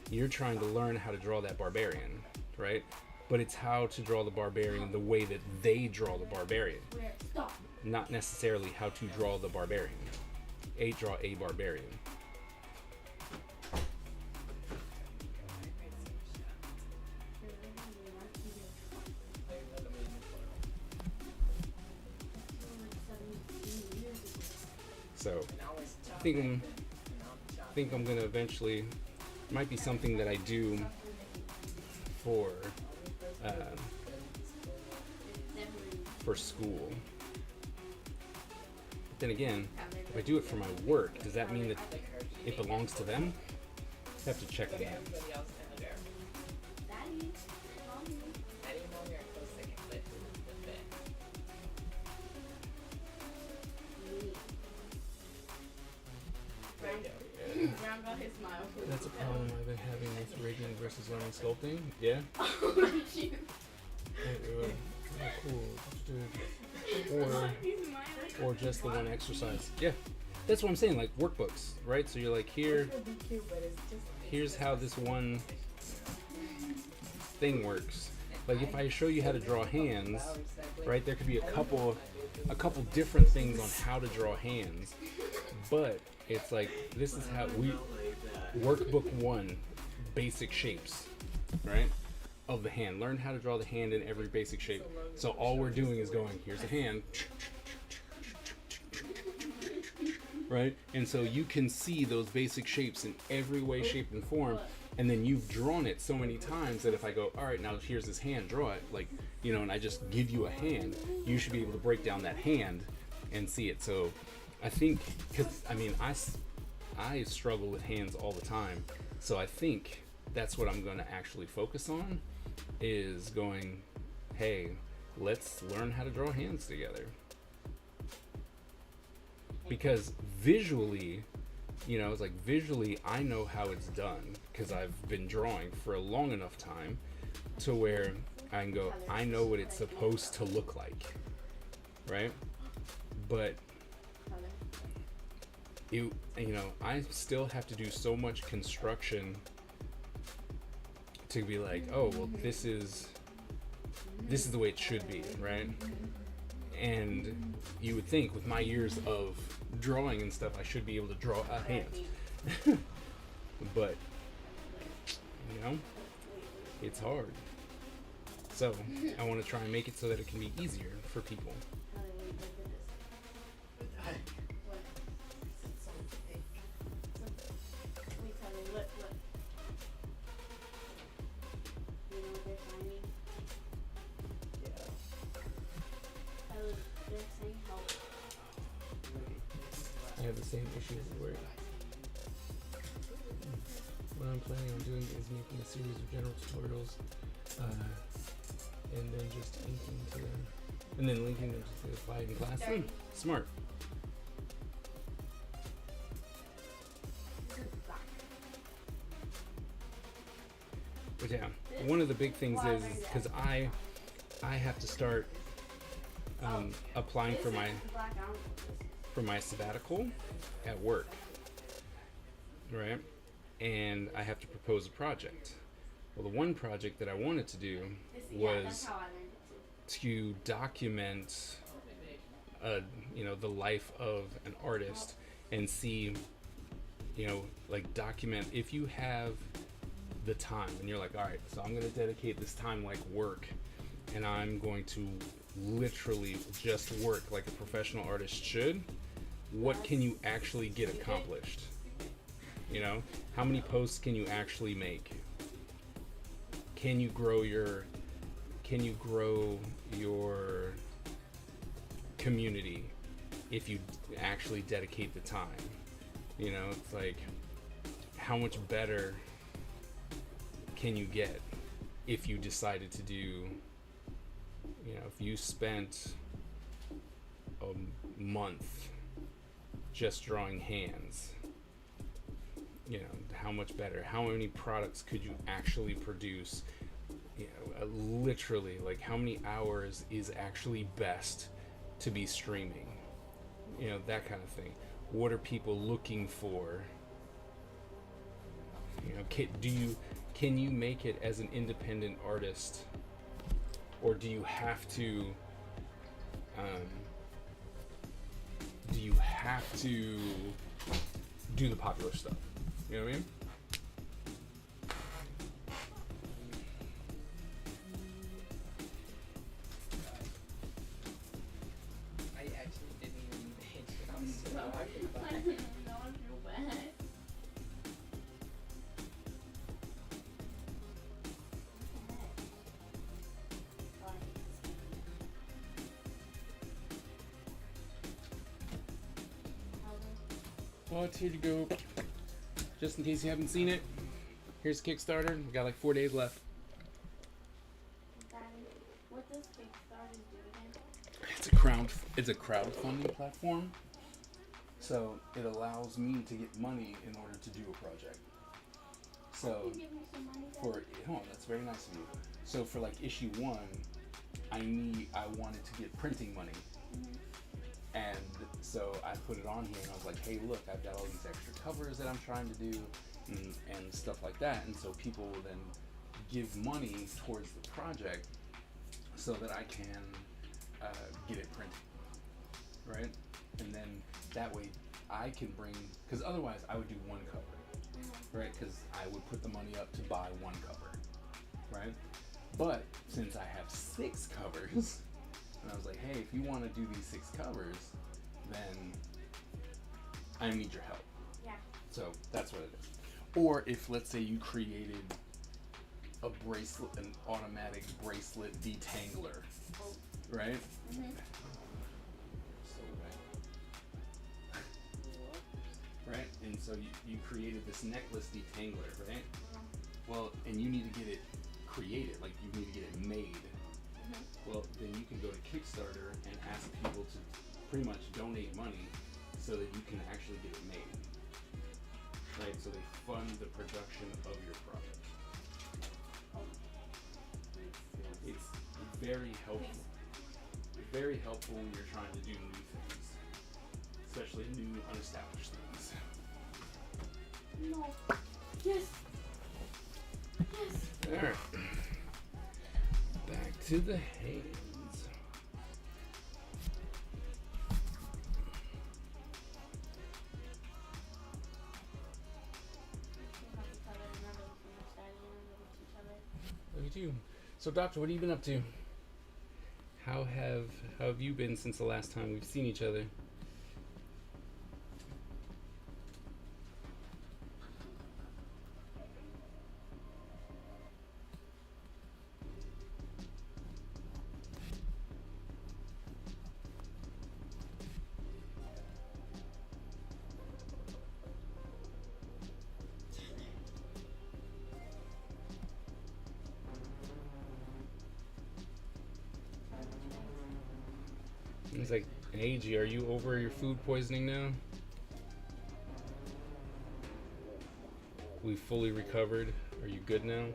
you're trying to learn how to draw that barbarian, right? But it's how to draw the barbarian the way that they draw the barbarian, not necessarily how to draw the barbarian. Draw a barbarian. So I think I'm gonna eventually, might be something that I do for for school. But then again, if I do it for my work, does that mean that it belongs to them? I have to check on Look at that. everybody else in the there. Daddy, mommy. I didn't know you're close second, but the fit. Me. Brown got his smile. That's a problem I've been having with rigging versus learning sculpting. Yeah. Cute. Cool. Or just the one exercise. Yeah. That's what I'm saying, like workbooks, right? So you're like, here, here's how this one thing works. Like if I show you how to draw hands, right, there could be a couple different things on how to draw hands. But it's like, this is how workbook 1, basic shapes, right, of the hand. Learn how to draw the hand in every basic shape. So all we're doing is going, here's a hand, right? And so you can see those basic shapes in every way, shape, and form. And then you've drawn it so many times that if I go, all right, now here's this hand, draw it, like, you know, and I just give you a hand, you should be able to break down that hand and see it. So I think, because I mean, I struggle with hands all the time. So I think that's what I'm going to actually focus on, is going, hey, let's learn how to draw hands together. Because visually, you know, it's like visually I know how it's done because I've been drawing for a long enough time to where I can go, I know what it's supposed to look like, right? But you know, I still have to do so much construction to be like, oh, well, this is the way it should be, right? And you would think with my years of drawing and stuff, I should be able to draw a hand. But, you know, it's hard. So I want to try and make it so that it can be easier for people. I have the same issues where what I'm planning on doing is making a series of general tutorials and then just linking to them and then linking them to the applied in class. Smart. But yeah, one of the big things is because I have to start applying for my sabbatical at work, right? And I have to propose a project. Well, the one project that I wanted to do was to document, you know, the life of an artist and see, you know, like document if you have the time and you're like, all right, so I'm going to dedicate this time like work, and I'm going to literally just work like a professional artist should. What can you actually get accomplished? You know, how many posts can you actually make? Can you grow your community if you actually dedicate the time? You know, it's like, how much better can you get if you decided to do, you know, if you spent a month just drawing hands, you know, how much better? How many products could you actually produce? You know, literally, like, how many hours is actually best to be streaming? You know, that kind of thing. What are people looking for? You know, can you make it as an independent artist, or do you have to do the popular stuff? You know what I mean? I actually didn't even hit it. I was so occupied. No one feel bad. it's here to go. Just in case you haven't seen it, here's Kickstarter. We got like 4 days left. Daddy, what does Kickstarter do again? It's a crowdfunding platform. So it allows me to get money in order to do a project. So Can you give me some money, for that's very nice of you. So for like issue 1, I wanted to get printing money. And so I put it on here and I was like, hey, look, I've got all these extra covers that I'm trying to do and stuff like that. And so people will then give money towards the project so that I can get it printed, right? And then that way I can bring, because otherwise I would do one cover, right? Because I would put the money up to buy one cover, right? But since I have 6 covers, and I was like, hey, if you want to do these 6 covers, then I need your help. Yeah. So that's what it is. Or if, let's say, you created a bracelet, an automatic bracelet detangler, right? Mm-hmm. So right, and so you created this necklace detangler, right? Well, and you need to get it created, like you need to get it made. Well, then you can go to Kickstarter and ask people to pretty much donate money so that you can actually get it made. Right? So they fund the production of your product. It's very helpful. Very helpful when you're trying to do new things, especially new, unestablished things. No. Yes. Yes. All right. Back to the hands. Look at you. So, Doctor, what have you been up to? How have you been since the last time we've seen each other? He's like, hey, G, are you over your food poisoning now? We fully recovered. Are you good now?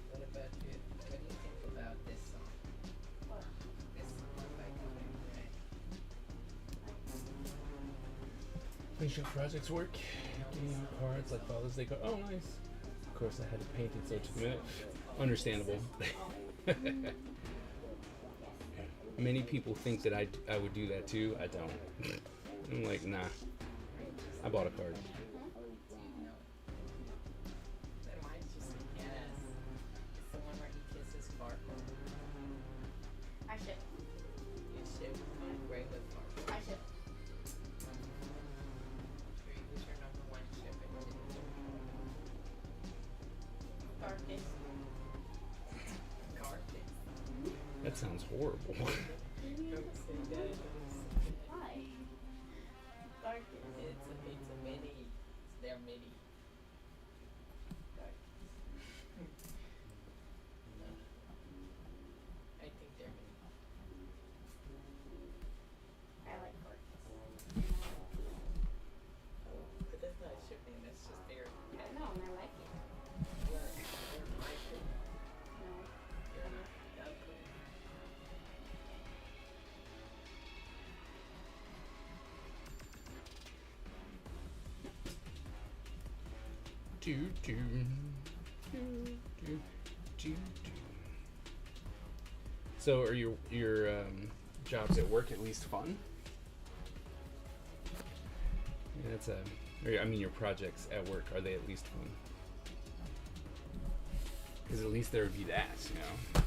What about you? What do you think about this song? What? This song by Conan Gray. Make sure projects work. Getting out cards like Father's Day card. Oh, nice. Of course, I had to paint it, so it took a minute. Understandable. Many people think that I would do that too. I don't. I'm like, nah. I bought a card. Then mine's just a guess. It's the one where he kisses Sparkle. I should. You ship Conan Gray with Sparkle. I should. Who's your number 1 ship and Darkness. Garfield? That sounds horrible. Don't say that. Why? Darkness. It's a mini. It's their mini. I think they're mini. I like darkness. But that's not shipping, that's just their I know, and I like it. They're my ship. No. You're not. That's cool. Do, do, do, do, do, do. So, are your jobs at work at least fun? Yeah, that's I mean, your projects at work, are they at least fun? Because at least there would be that, you know.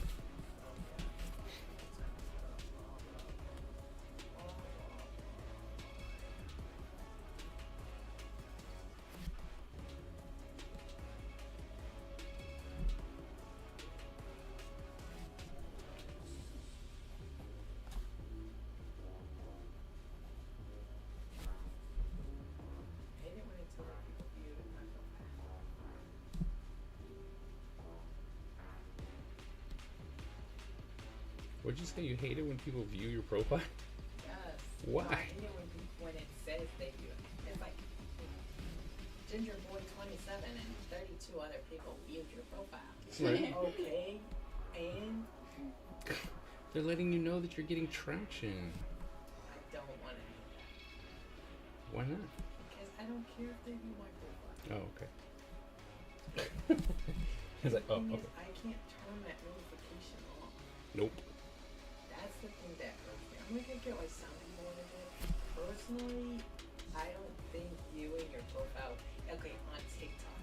What'd you say? You hate it when people view your profile? Yes. Why? I hate it when it says they do it. It's like Ginger Boy 27 and 32 other people viewed your profile. Right. Okay, and They're letting you know that you're getting traction. I don't want to know that Why not? because I don't care if they view my profile. Oh, okay. He's like, The oh, thing okay. is, I can't turn that notification off. Nope. That's the thing that hurts me. I'm not gonna get why some people want to do it. Personally, I don't think viewing your profile, okay, on TikTok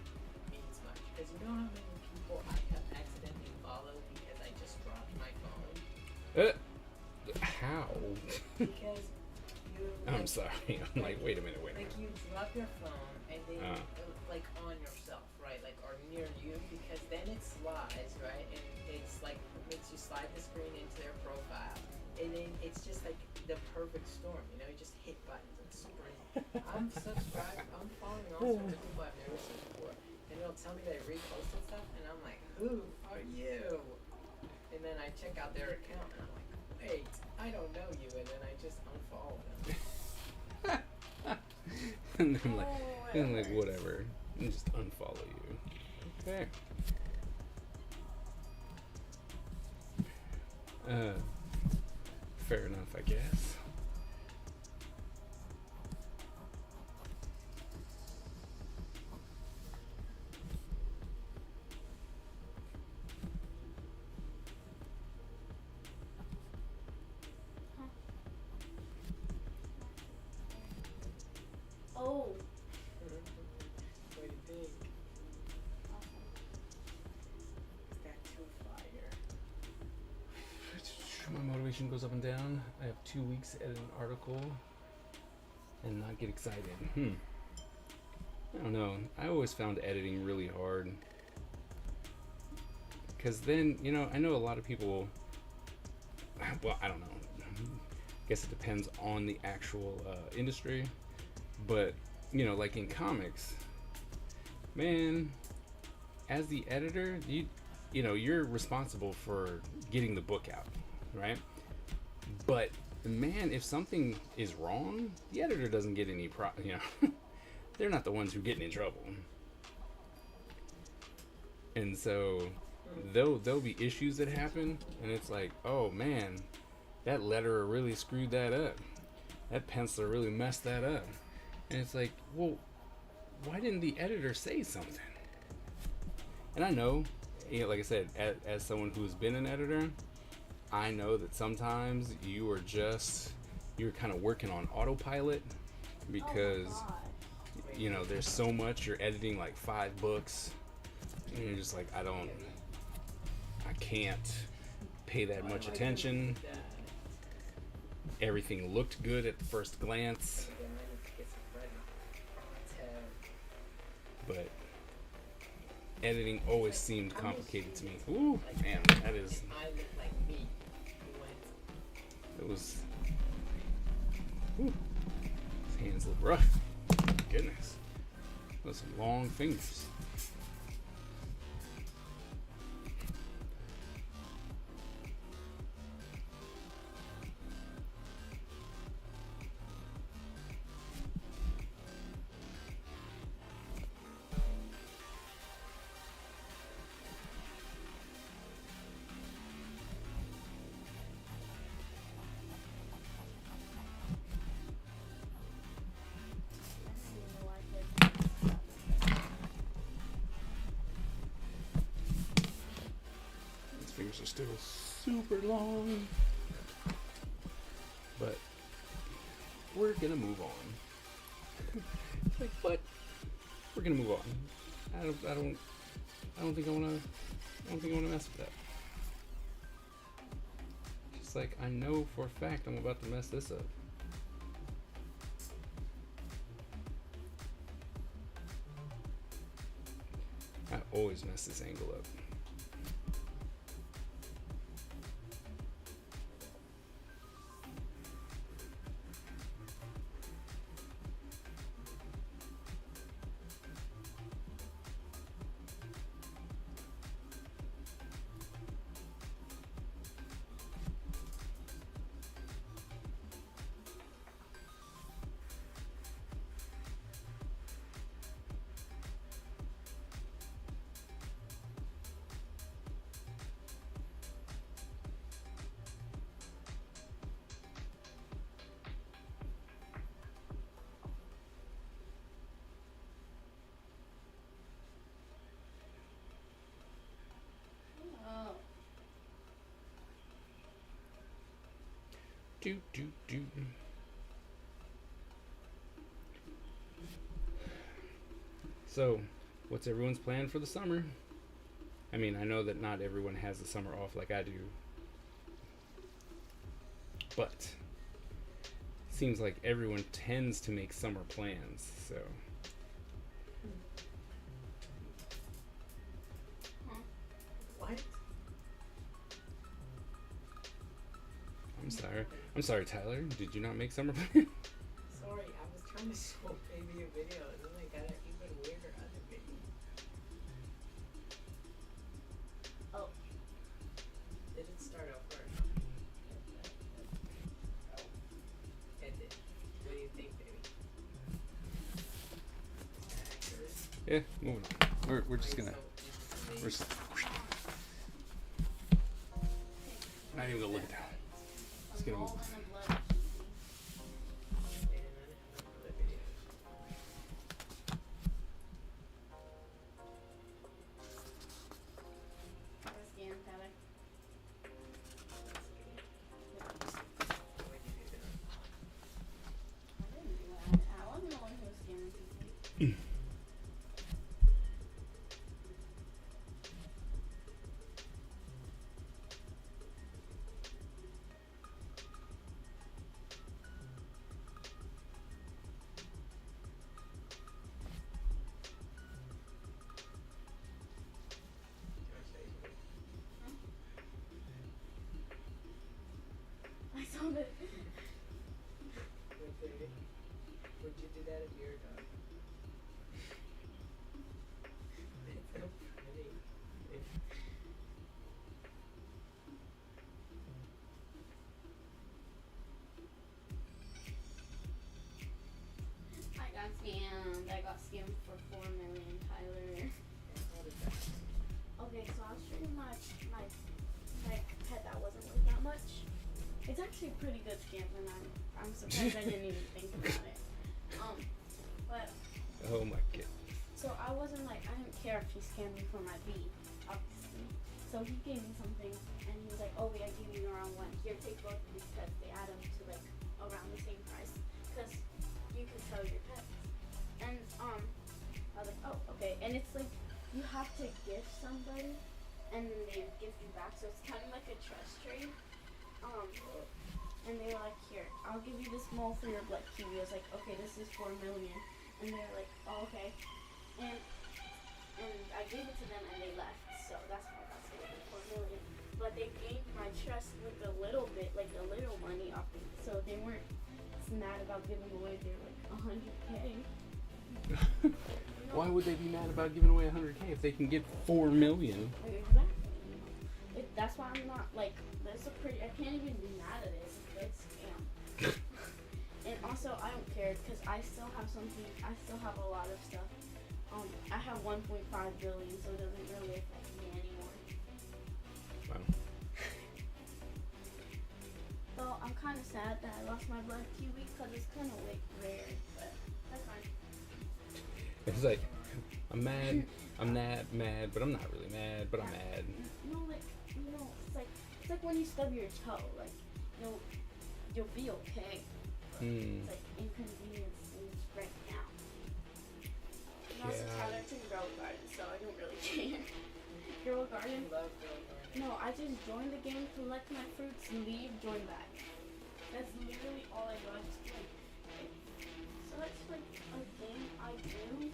means much. Because you know how many people I have accidentally followed because I just dropped my phone? How? Because you. I'm sorry. I'm like, wait a minute. Like you drop your phone and then like on yourself, right? Like or near you because then it slides, right? And it's like makes you slide the screen into their profile. And then it's just like the perfect storm, you know, you just hit buttons. It's super easy. I'm subscribed, I'm following all sorts of people I've never seen before. And they'll tell me they reposted stuff and I'm like, who are you? And then I check out their account and I'm like, wait, I don't know you, and then I just unfollow them. And I'm like, whatever. And just unfollow you. Okay. Fair enough, I guess. Oh. What do you think? Is that too fire? My motivation goes up and down. I have 2 weeks to edit an article and not get excited. I don't know. I always found editing really hard. Because then, you know, I know a lot of people, well, I don't know. I guess it depends on the actual industry. But, you know, like in comics, man, as the editor, you know, you're responsible for getting the book out, right? But, man, if something is wrong, the editor doesn't get any you know, they're not the ones who are getting in trouble. And so there'll be issues that happen, and it's like, oh man, that letterer really screwed that up. That penciler really messed that up. And it's like, well, why didn't the editor say something? And I know, you know, like I said, as someone who's been an editor, I know that sometimes you're kind of working on autopilot because, you know, there's so much. You're editing like 5 books, and you're just like, I can't pay that much attention. Everything looked good at first glance, but editing always seemed complicated to me. Ooh, man, that is. It was. Ooh, his hands look rough. Goodness, those long fingers. Fingers are still super long, but we're gonna move on. Like, but we're gonna move on. I don't think I wanna mess with that. Just like I know for a fact I'm about to mess this up. I always mess this angle up. Do do do. So, what's everyone's plan for the summer? I mean, I know that not everyone has the summer off like I do, but seems like everyone tends to make summer plans. So, What? I'm sorry, Tyler. Did you not make summer plans? Sorry, I was trying to show baby a video and then I got an even weirder other video. Oh. Did it start over? It did. What do you think, baby? Accurate? Yeah, moving on. We're just gonna. So, We're just, not even gonna look at that. Just gonna move. All in the blood. Scan, Tyler. I didn't do that. I wasn't the one who was scanning people. I saw that. Would you do that if you were a dog? It's so pretty. I got scammed. I got scammed for 4 million, Tyler. How did that happen? Okay, so I was treating my pet that wasn't worth that much. It's actually a pretty good scam, and I'm surprised I didn't even think about it. But Oh my god. so I wasn't like, I didn't care if he scammed me for my bee, obviously. So he gave me something, and he was like, oh wait, I gave you around one. Here, take both of these pets. They add them to like around the same price, because you can sell your pets. And I was like, oh okay. And it's like you have to gift somebody, and then they give you back. So it's kind of like a trust trade. And they were like, here, I'll give you this mole for your blood kiwi. I was like, okay, this is 4 million. And they were like, oh, okay. And I gave it to them and they left. So that's how I got sold for 4 million. But they gained my trust with a little bit, like a little money off me. So they weren't mad about giving away their like 100K. Why would they be mad about giving away 100K if they can get 4 million? Like, exactly. That's why I'm not like, I can't even be mad at it. It's a good scam. And also, I don't care because I still have a lot of stuff. I have 1.5 billion, so it doesn't really affect me anymore. Wow. So I'm kind of sad that I lost my blood kiwi because it's kind of like rare, but that's fine. It's like, I'm mad, I'm not mad, but I'm not really mad, but I'm mad. No, like, it's like when you stub your toe, like, you'll be okay. But it's like inconvenience right now. And also Tyler can grow a garden, so I don't really care. Grow a garden? I love Girl Garden. No, I just join the game, collect my fruits, leave, join back. That's literally all I do. I just play. So that's like a game I do.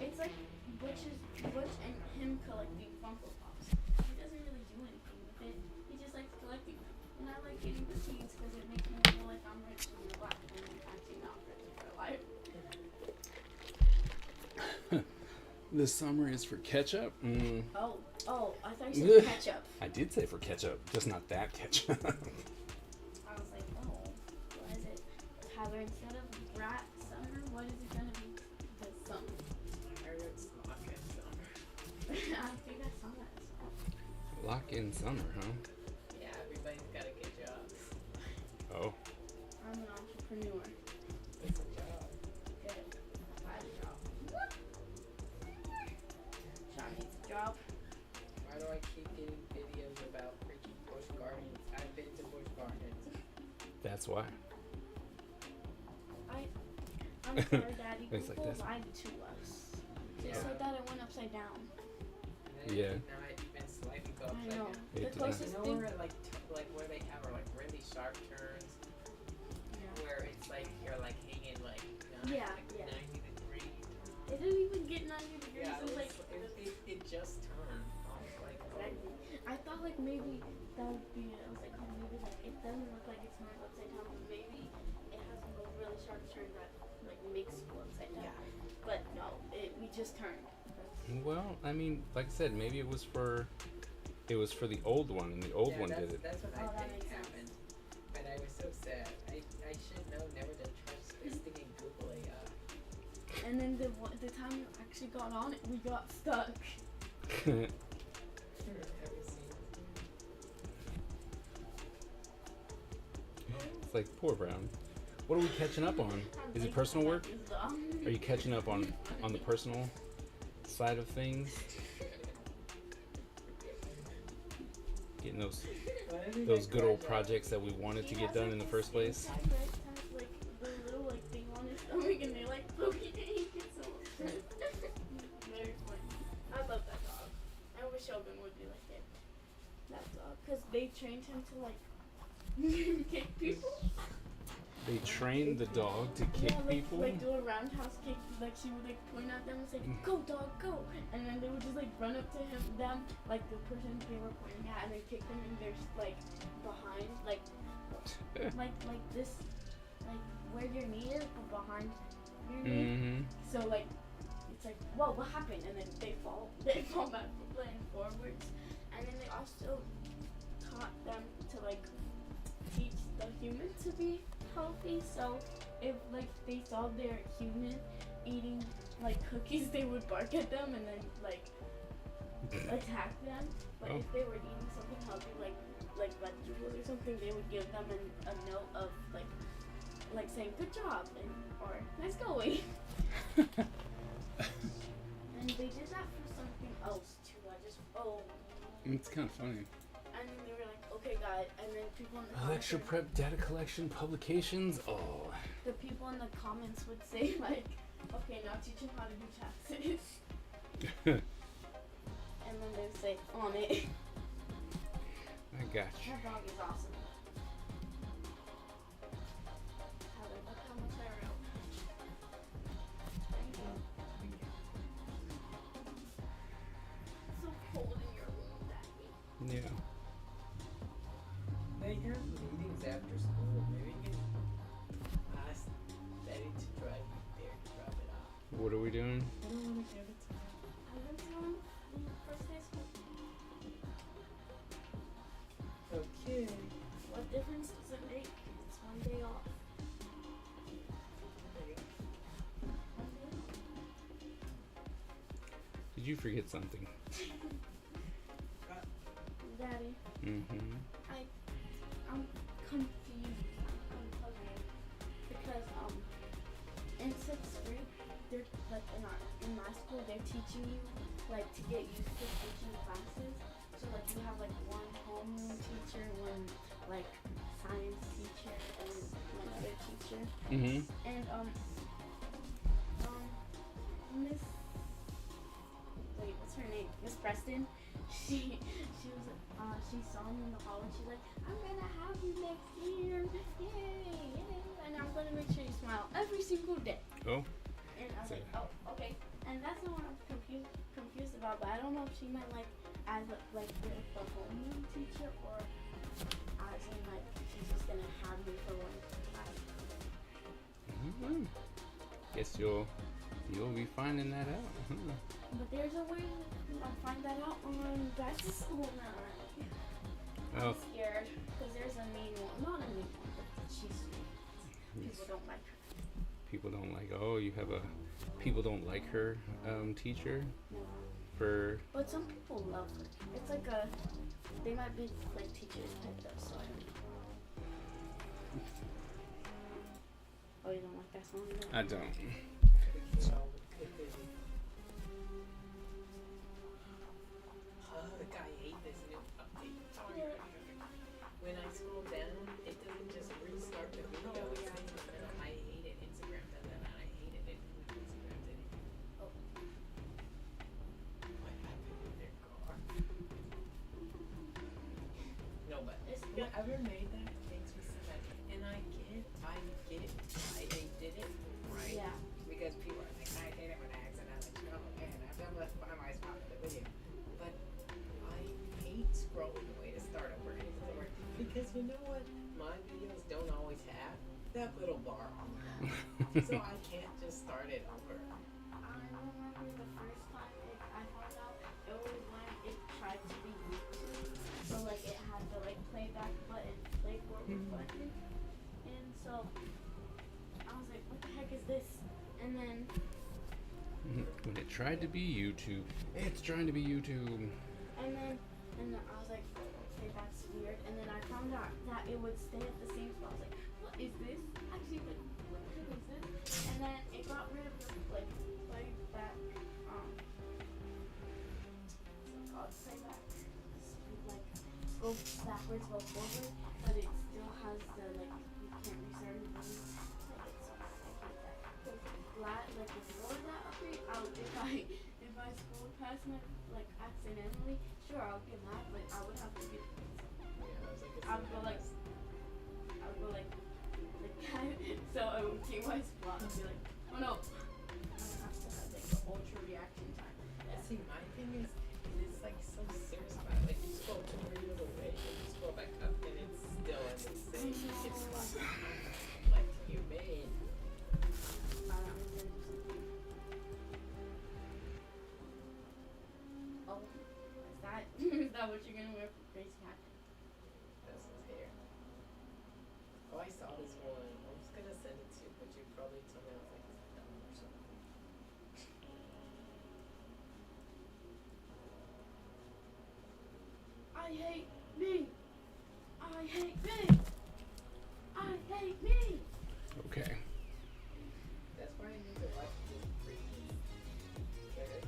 It's like Butch and him collecting Funko Pops. He doesn't really do anything with it. He just likes collecting them. And I like getting the seeds because it makes me feel like I'm rich in real life and I'm actually not rich in real life. The summer is for ketchup? Oh, I thought you said ketchup. I did say for ketchup, just not that ketchup. I was like, oh, what is it? Tyler, instead of brat summer, what is it gonna be this summer? I heard it's lock in summer. I think I saw that song. Lock in summer, huh? Yeah, everybody's gotta get jobs. Oh. I'm an entrepreneur. It's a job. Good. Find a job. Sean needs a job. Why do I keep getting videos about freaking Busch Gardens? I've been to Busch Gardens. That's why. I'm sorry, Daddy. It's like Google this. lied to us. They Yeah. said that it went upside down. And Yeah. Now it even slightly go I upside know. down. The It does. closest You know thing. where like where they have are like really sharp turns, Yeah. where it's like you're like hanging like Yeah, like yeah. 90 degrees. It didn't even get 90 degrees. Yeah, It was like. it just turned. I was like, Exactly. I thought like maybe that would be it. I was like, oh, maybe like it doesn't look like it's not upside down, but maybe it has a really sharp turn that like makes it go upside down. Yeah. But no, we just turned. Well, I mean, like I said, maybe it was for the old one, and the old one did it. That's what Oh, I that think makes sense. happened. But I was so sad. I should know never to trust this stinking Google AI. And then the time we actually got on it, we got stuck. Have you seen? It's like, poor Brown. What are we catching up on? Is it personal work? Are you catching up on the personal side of things? Getting those good old projects that we wanted to get done in the first place? Like the little like thing on his stomach, and they're like poking at him. It's so very funny. I love that dog. I wish Shogun would be like it. That dog, cause they trained him to like kick people. They trained the dog to kick people? Like do a roundhouse kick. Like she would like point at them and say, "Go dog, go!" And then they would just like run up to them, like the person they were pointing at, and then kick them in their like behind, like this, like where your knee is, but behind your knee. Mm-hmm. So like it's like, whoa, what happened? And then they fall back and forwards. And then they also taught them to like teach the human to be healthy. So if like they saw their human eating like cookies, they would bark at them and then like attack them. But if they were eating something healthy, like vegetables or something, they would give them a note of like saying good job or nice going. And they did that for something else too. It's kind of funny. And then they were like, okay, guys. And then people in the comments, Lecture prep, data collection, publications. Oh. the people in the comments would say like, okay, now teach them how to do taxes. And then they would say, on it. I got you. That dog is awesome. Tyler, look how much I wrote. Thank you. It's so cold in your room, Daddy. Yeah. They have meetings after school. Maybe you can ask Daddy to drive you there to drop it off. What are we doing? I don't want to give it to him. I went to first day of school. Okay. What difference does it make? It's one day off. There you go. One day off. Did you forget something? Daddy, Mm-hmm. I'm confused. I'm puzzled because in sixth grade, they're like in my school, they're teaching you like to get used to teaching classes. So like you have like one homeroom teacher, one like science teacher, and one other teacher. Mm-hmm. And Miss, wait, what's her name? Miss Preston. She saw me in the hall and she's like, I'm gonna have you next year, yay, and I'm gonna make sure you smile every single day. Oh. And I was like, oh, okay. And that's not what I'm confused about, but I don't know if she meant like as the homeroom teacher or as in like she's just gonna have me for one class. Mm-hmm. Guess you'll be finding that out. Huh? But there's a way I'll find that out on back to school now. Oh. I'm scared because there's a mean one. Not a mean one, but she's sweet. People don't like her. People don't like. Oh, you have a. People don't like her teacher No. for. But some people love her. It's like they might be like teachers pet though, so I don't know. Oh, you don't like that song? I don't. I hate this new update. When I scroll down, it doesn't just restart you ever made that? It makes me so mad. And I get why they did it, right? Yeah. Because people are like, I hate it when I accidentally scroll, and I've never left one of my spot in the video. But I hate scrolling away to start over and it doesn't work. Because you know what my videos don't always have? That little bar on the bottom. So I can't just start it over. I remember the first time I found out it was when it tried to be YouTube. So like it had the like playback button, play forward button. And so I was like, what the heck is this? And then When it tried to be YouTube, it's trying to be YouTube. and then I was like, okay, that's weird. And then I found out that it would stay at the same spot. I was like, what is this? Actually, like, what the heck is this? And then it got rid of the like playback what's it called? Playback. Like go backwards, go forward, but it still has the like you can't restart it. Like it's so I hate that. Like before that update, if I scrolled past my like accidentally, sure I'll get mad, but I would have to get I would go like that. So I would see my spot and be like, oh no. I would have to have like the ultra reaction time. And see, my thing is, it's like so serious about it. Like you scroll 2 videos away, and you scroll back up, and it's still in the same spot. Like you made. Oh, is that is that what you're gonna wear for Grace Hat? That's his hair. Oh, I saw this one. I was gonna send it to you, but you probably told me I was like, it's dumb or something. I hate me. I hate me. I hate me. Okay. That's why I need to watch this freaking. Okay.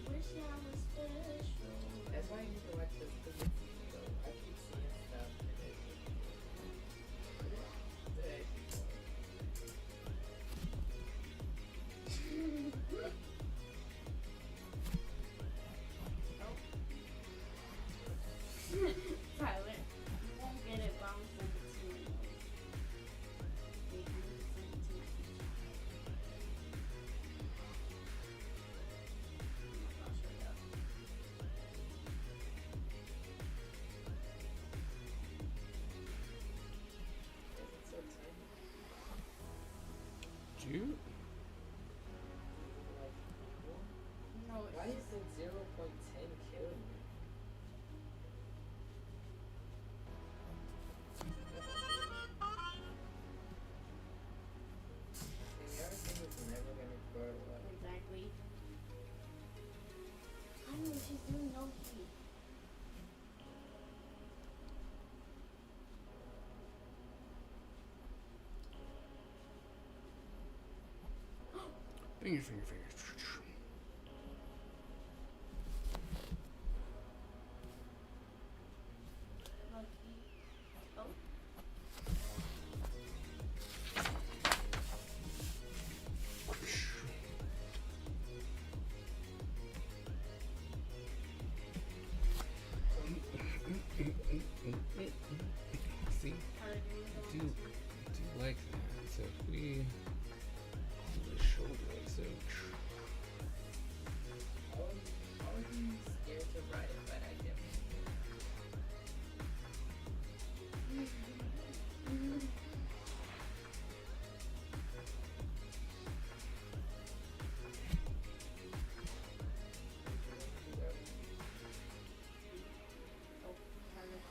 Wish I was special. That's why I need to watch this freaking video. I keep seeing stuff and it. Tyler, you won't get it, but I'm gonna send it to you anyways. Wait, I'm gonna send it to my teacher. I'll show you up. Is it so tiny? You? Like, what? No, Why is it 0.10 killing me? And everything is never gonna grow up. exactly. I know she's doing no heat. Finger, finger, finger. Lucky. Oh. See? How are you Do doing? like that. So if we do the shoulder like so. I was scared to write it, but I did. Oh, Tyler.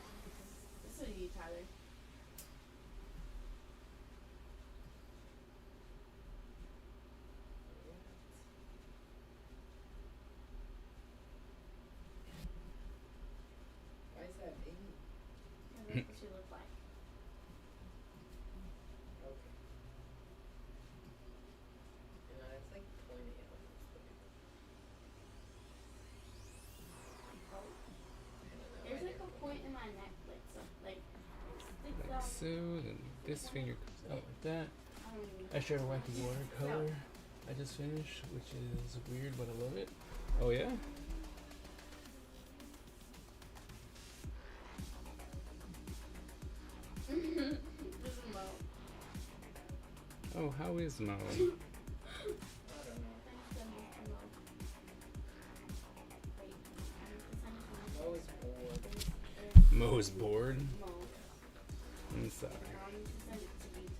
This is you, Tyler. Why is that big? And that's what you look like. Okay. You know, it's like pointy at almost. Oh. I don't know. There's like a point in my neck, like so, like it sticks Like out. so, then this finger comes out like that. I don't even I started wiping watercolor. I just finished, which is weird, but I love it. Oh yeah? Oh, how is Mo? I don't know. Mo is bored. Mo is bored? Mo. I'm sorry. Now you can send it to each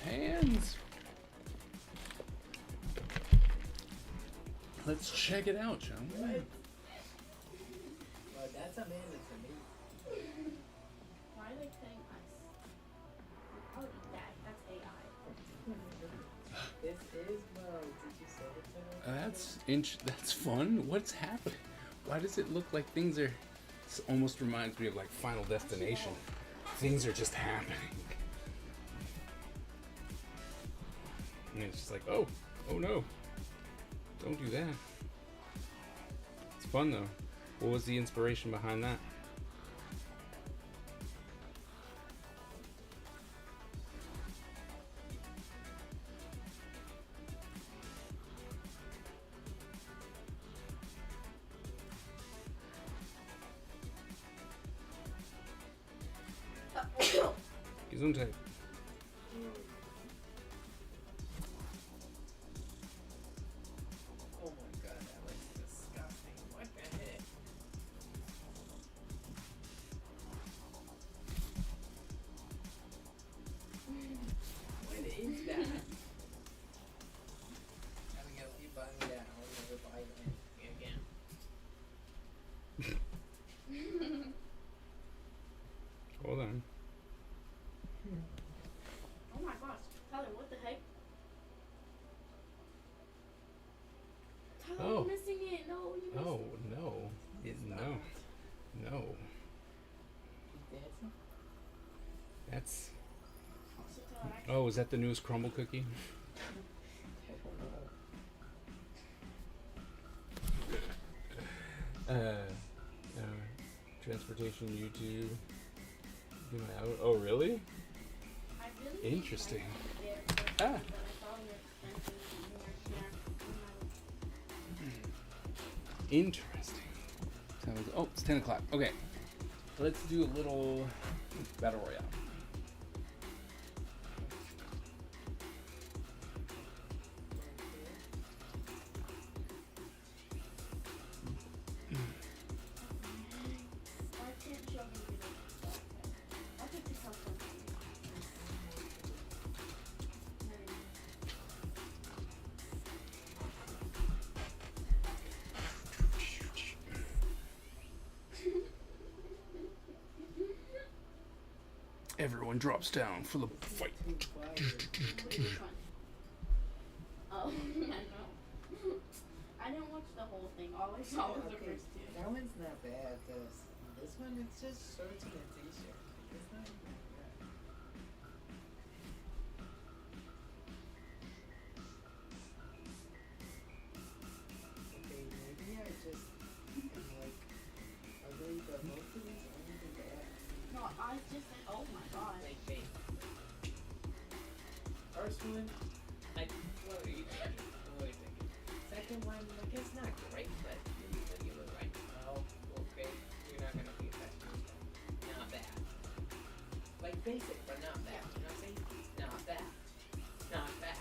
other. Hands. Let's check it out, shall we? What? Well, that's amazing to me. Why are they saying us? I'll eat that. That's AI. This is Mo. Did you say it to her? That's fun. What's happening? Why does it look like things are? This almost reminds me of like Final Destination. Things are just happening. And it's just like, oh no. Don't do that. It's fun though. What was the inspiration behind that? Gesundheit. Oh my god, that looks disgusting. What the heck? What is that? Abigail, if you buy me that, I'll never buy anything again. Hold on. Oh my gosh. Tyler, what the heck? Tyler, Oh. you're missing it. No, you missed Oh it. no. No. You dancing? That's. So Tyler, Oh, is that the newest crumble cookie? Transportation YouTube. Oh, really? I really Interesting. There, Ah. but I saw your expenses more here. Interesting. Oh, it's 10 o'clock. Okay. Let's do a little battle royale. I can't show you the video. I'll take this out from Everyone drops down for the fight. Oh, I know. I didn't watch the whole thing. All I saw was the Okay, first two. that one's not bad. This one, it's just shorts and a t-shirt. It's not even bad. Okay, maybe I just am like ugly, but most of these aren't even bad. No, I just said, oh my god. Like face. First one, like, what are you thinking? What are you thinking? Second one, like, it's not great, but you look right. Oh, okay. You're not gonna be effective. Not bad. Like basic, but not bad. You know what I'm saying? Not bad. Not bad.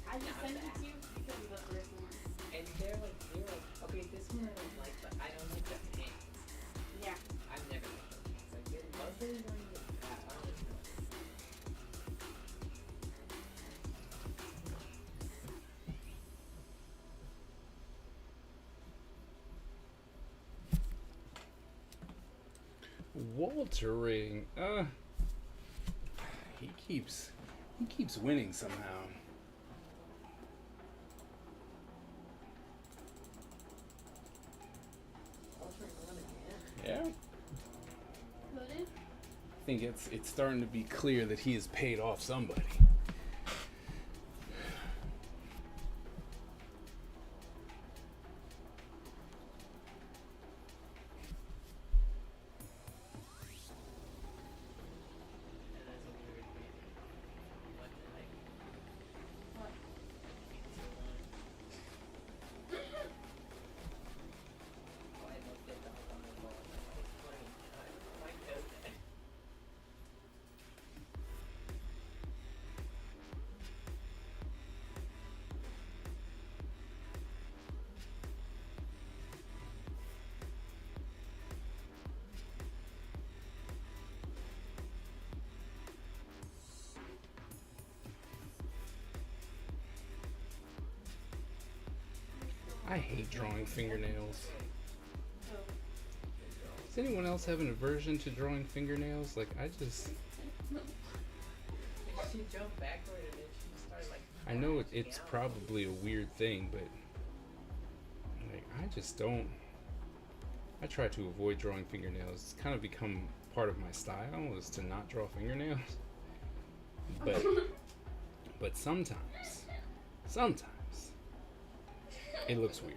I just Not sent it bad. to you because of the first one. And they're like, okay, this one I don't like, but I don't like the pants. Yeah. I've never liked the pants. Like, most of these aren't even bad. I don't know. Waltering. He keeps winning somehow. I'll try one again. Yeah. Put it? I think it's starting to be clear that he has paid off somebody. And that's a weird painting. What the heck? What? Oh, I looked at the on the wall. Like, it's funny. I like I hate drawing fingernails. So, Does anyone else have an aversion to drawing fingernails? Like, I just, She jumped backward and then she started like. I know it's crashing out. probably a weird thing, but like, I just don't. I try to avoid drawing fingernails. It's kind of become part of my style is to not draw fingernails. But sometimes it looks weird.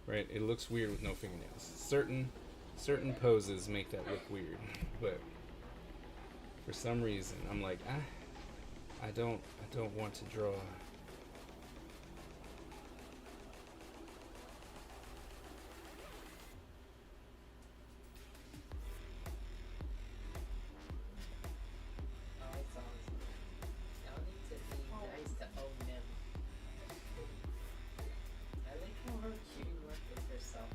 Right? It looks weird with no fingernails. Certain poses make that look weird, but for some reason I'm like, I don't want to draw. Oh, it's always. Y'all need to be nice to own them. I like how her cutie work with herself.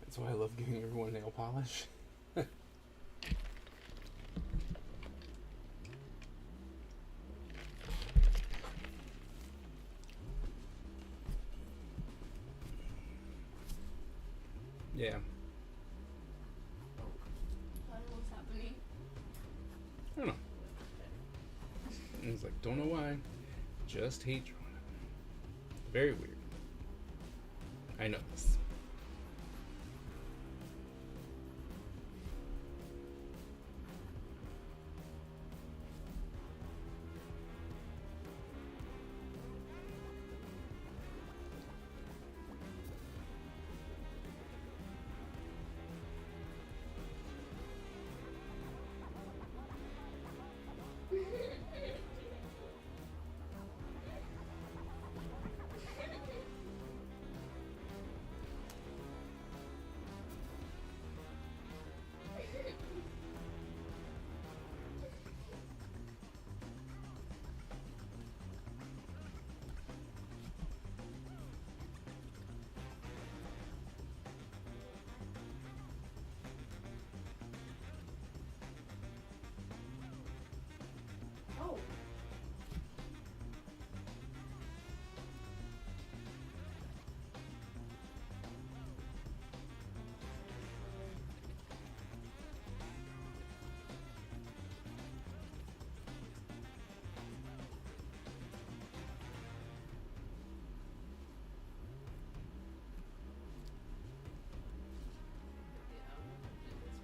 That's why I love giving everyone nail polish. Yeah, I don't know what's happening. I don't know. And it's like, don't know why, just hate drawing it. Very weird. I know this. Oh.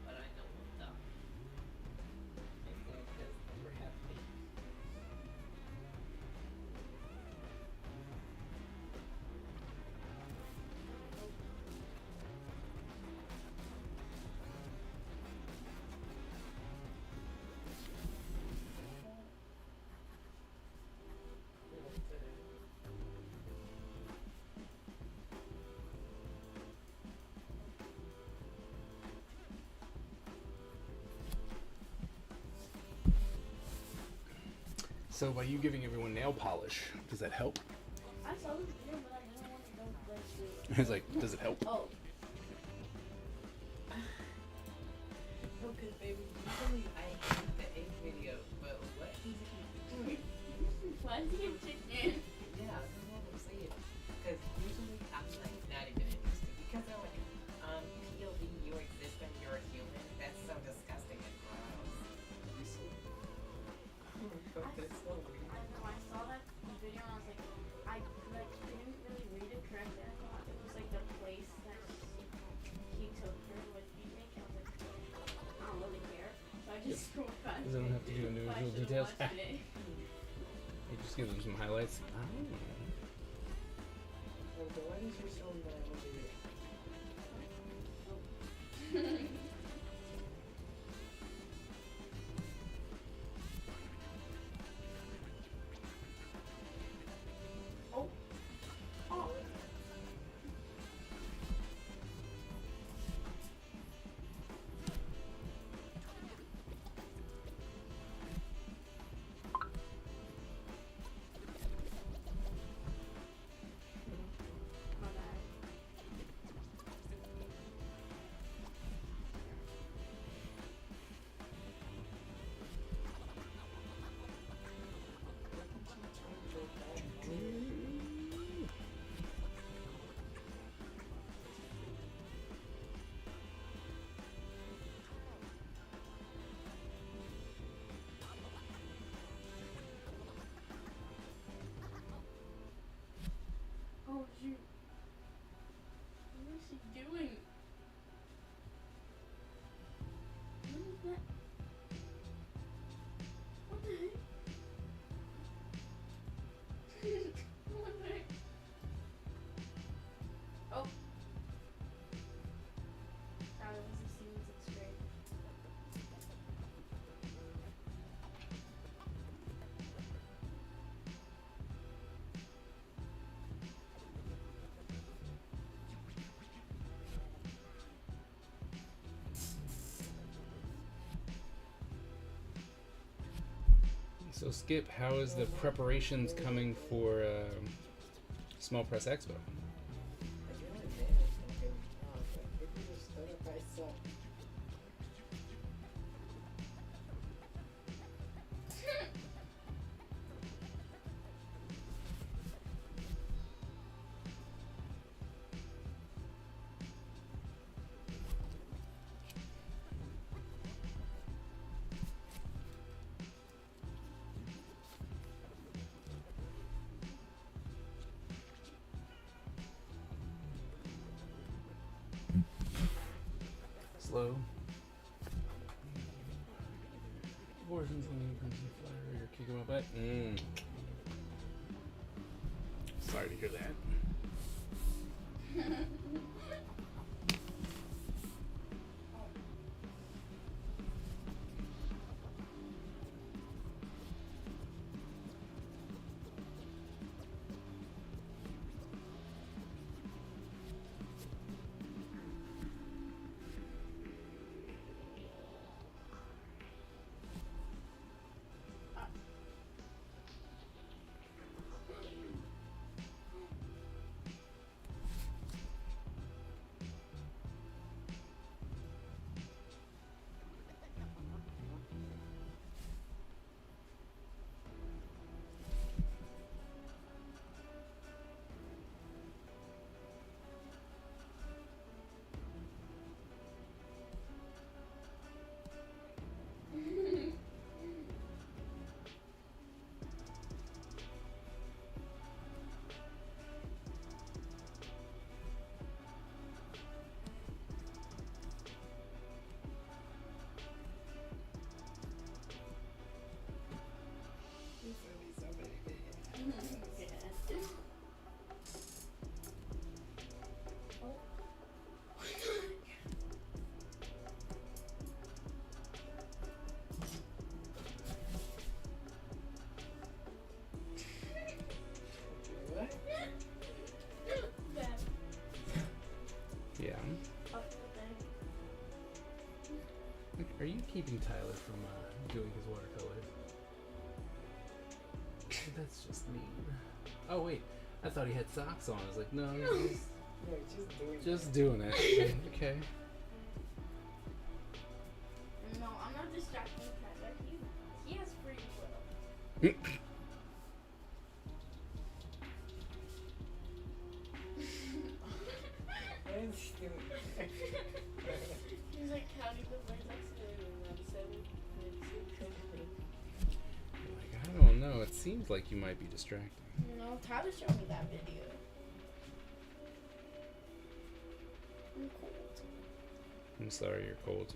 But I know what's up. I think because we're happy. So by you giving everyone nail polish, does that help? I saw this video, but I didn't want to go like It's like, does it help? Oh. No, because baby, usually I hate the egg video, but what is it doing? Why is he a chicken? Yeah, that's what I'm saying. Because usually I'm like not even interested. Because I'm like, POV, you exist and you're a human. That's so disgusting and gross. That's so weird. I know, I saw that video and I was like, I like didn't really read it correctly. I thought it was like the place that he took her with beatnik. I was like, I don't really care. So I just scrolled past Does anyone have to do But I individual should've details? watched it. You just give them some highlights. I don't know. So why did you show me that over here? Oh. Oh. you? What is she doing? What is that? What the heck? What the heck? Oh. That was the scene 6th grade. So Skip, how is the preparations coming for Small Press Expo? Slow. Abortions when you come to the flyer, you're kicking my butt. Sorry to hear that. Yeah. Are you keeping Tyler from doing his watercolors? That's just mean. Oh wait, I thought he had socks on. I was like, no, he's just doing it. Okay. No, I'm not distracting Tyler. He has free will. He's like counting the plays accidentally and then 7 Like, I don't know. It seems like you might be distracting. No, Tyler showed me that video. I'm cold. I'm sorry you're cold.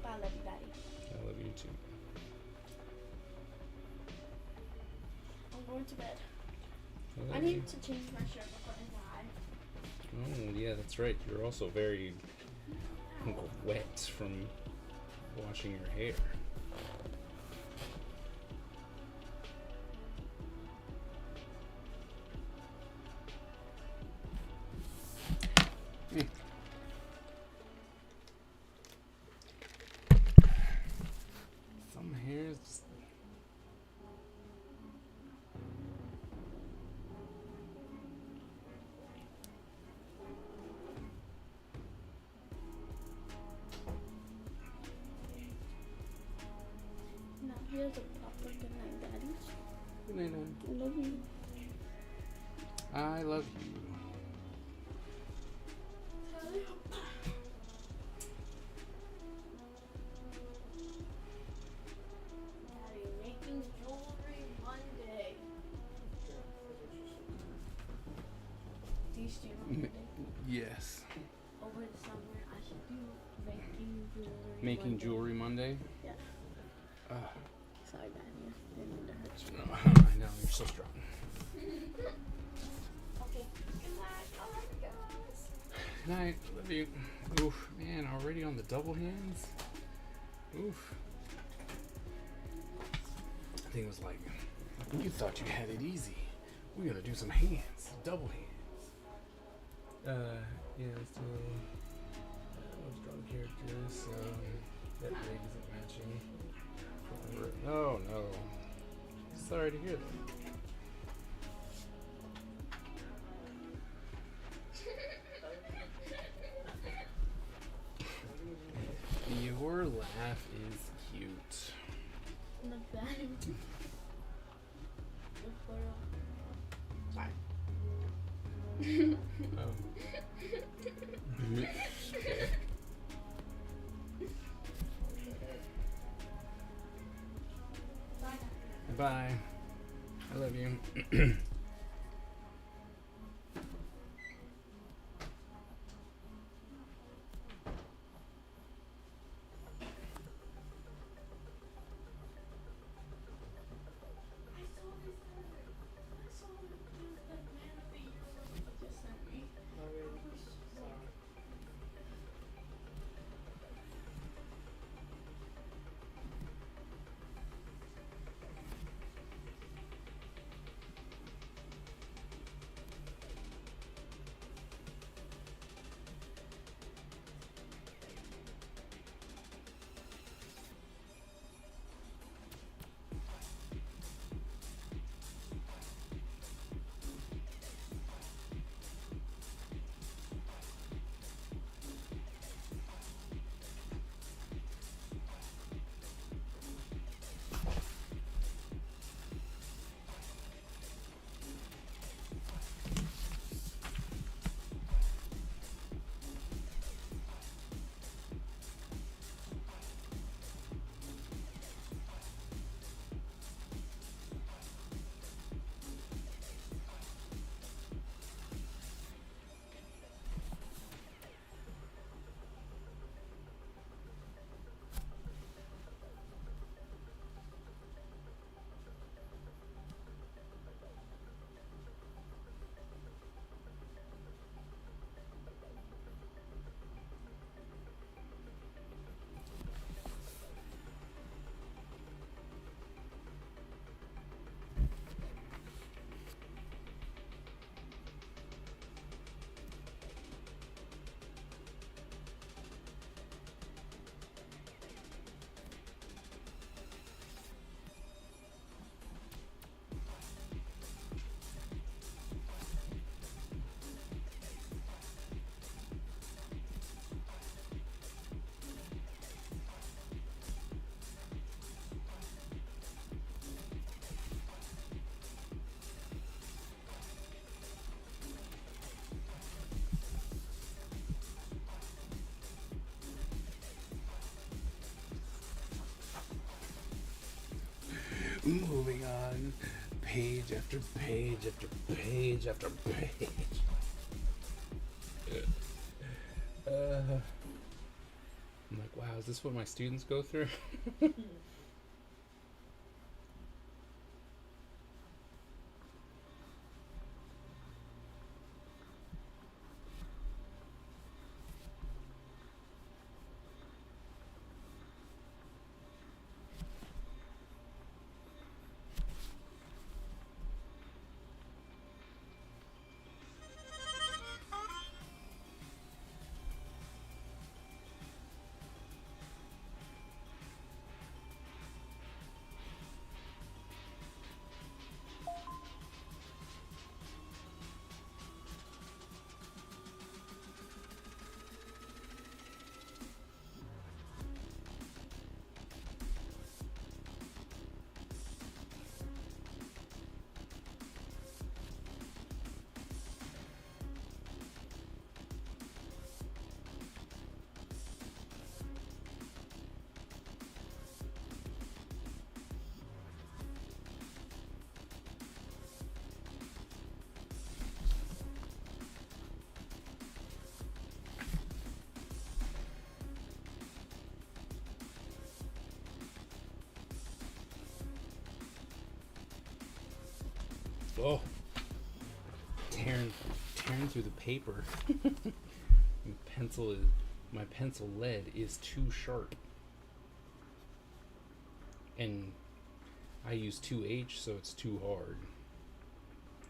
But I love you, Daddy. I love you too. I'm going to bed. I I love need you. to change my shirt before I die. Oh yeah, that's right. You're also very wet from washing your hair. Some hairs just... Now here's a proper good night, Daddy. Good night, Nan. I love you. I love you. Daddy, making jewelry Monday. Yes. Over the summer, I should do making jewelry. Making Monday. jewelry Monday. Yeah. Ah. Sorry, Daniel. Didn't mean to hurt you. No, I know you're so strong. Okay. Good night. I love you guys. Night. Love you. Oof, man, already on the double hands. Oof. I think it was like, you thought you had it easy. We're gonna do some hands, double hands. Yeah, let's do let's draw the characters. That blade isn't matching. Oh no. Sorry to hear that. Your laugh is cute. Not bad. Bye. Okay. Bye. I love you. Moving on, page after page after page after page. I'm like, wow, is this what my students go through? Oh, tearing through the paper. My pencil lead is too sharp, and I use 2H, so it's too hard.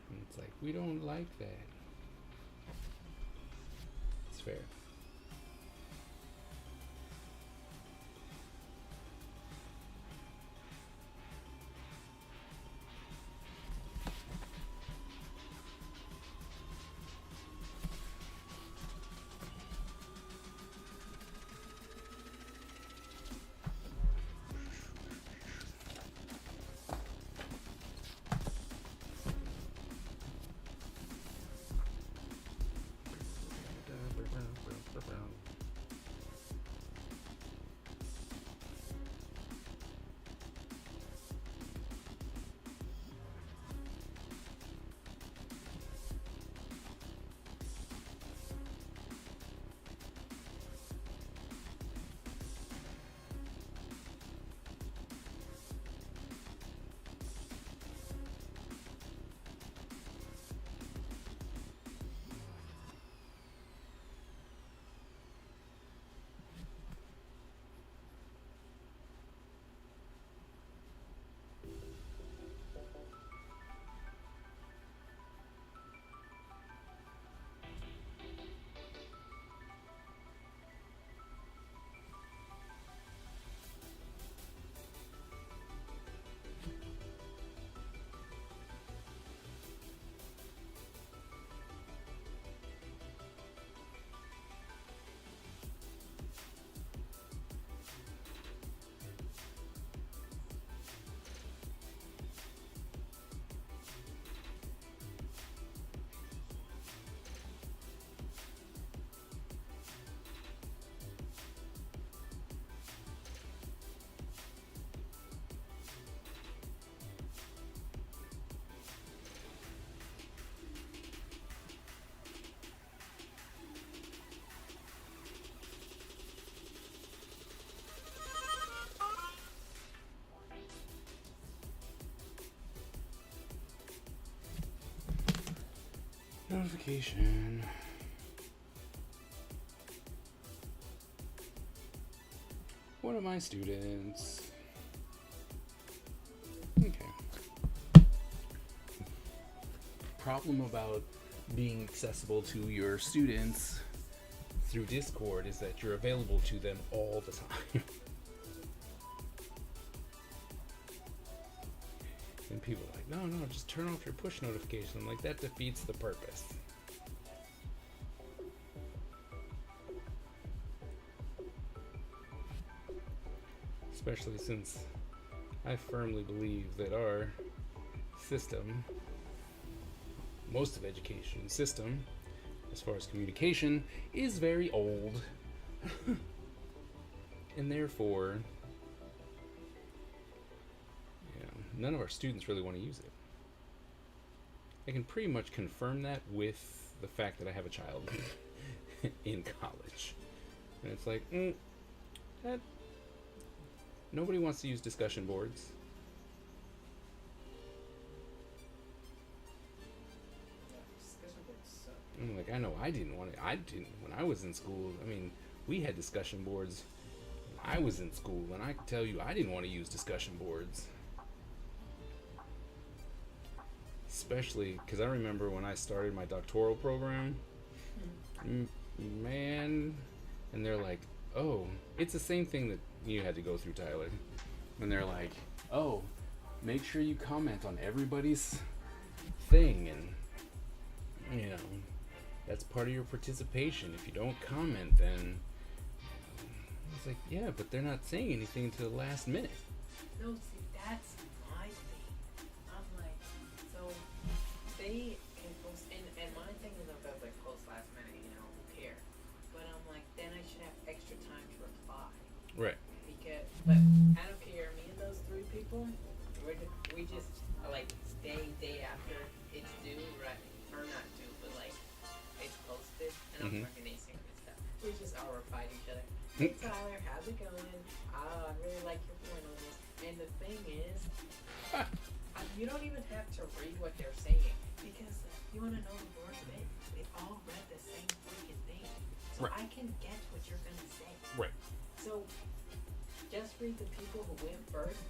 And it's like, we don't like that. It's fair. Notification. One of my students. Okay. Problem about being accessible to your students through Discord is that you're available to them all the time. And people are like, no, just turn off your push notification. I'm like, that defeats the purpose. Especially since I firmly believe that our system, most of education system, as far as communication, is very old. And therefore, none of our students really want to use it. I can pretty much confirm that with the fact that I have a child in college. And it's like, that nobody wants to use discussion boards. Discussion boards suck. I'm like, I know I didn't want it. I didn't when I was in school. I mean, we had discussion boards when I was in school, and I can tell you I didn't want to use discussion boards. Especially because I remember when I started my doctoral program, man, and they're like, oh, it's the same thing that you had to go through, Tyler. And they're like, oh, make sure you comment on everybody's thing, and, you know, that's part of your participation. If you don't comment, then, it's like, yeah, but they're not saying anything until the last minute. No, see, that's my thing. I'm like, so they can post, and my thing is if I like post last minute, you know, who cares? But I'm like, then I should have extra time to reply. Right. Because, but I don't care. Me and those three people, we just like stay day after it's due, right? Or not due, but like it's posted, and I'm working asynchronous stuff. We just all reply to each other. Hey Tyler, how's it going? I really like your point on this. And the thing is, you don't even have to read what they're saying because you want to know the Lord's bit. They all read the same freaking thing, so Right. I can guess what you're gonna say. Right. So just read the people who went first,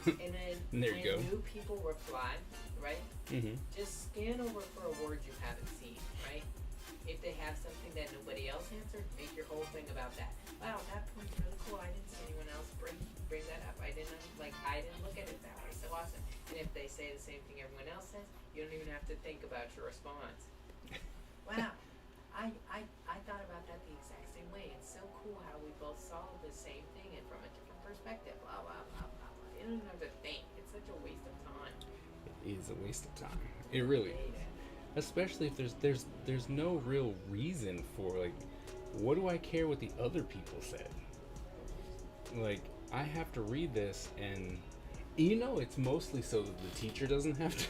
and then There you go. when new people reply, right? Mm-hmm. Just scan over for a word you haven't seen, right? If they have something that nobody else answered, make your whole thing about that. Wow, that point's really cool. I didn't see anyone else bring that up. I didn't look at it that way. So awesome. And if they say the same thing everyone else says, you don't even have to think about your response. Wow. I thought about that the exact same way. It's so cool how we both saw the same thing and from a different perspective. Blah blah blah blah blah. You don't even have to think. It's such a waste of time. It is a waste of time. It really is. Especially if there's no real reason for, like, what do I care what the other people said? Like, I have to read this, and it's mostly so that the teacher doesn't have to.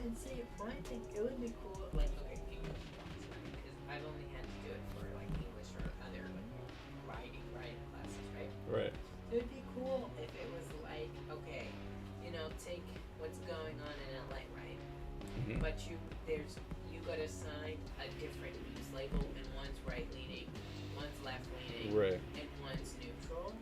And see, my thing, it would be cool, like, okay, English class, right? Because I've only had to do it for, like, English or other, like, writing classes, right? Right. It would be cool if it was like, okay, take what's going on in LA, right? Mm-hmm. But you got assigned a different news label, and one's right-leaning, one's left-leaning, Right. and one's neutral.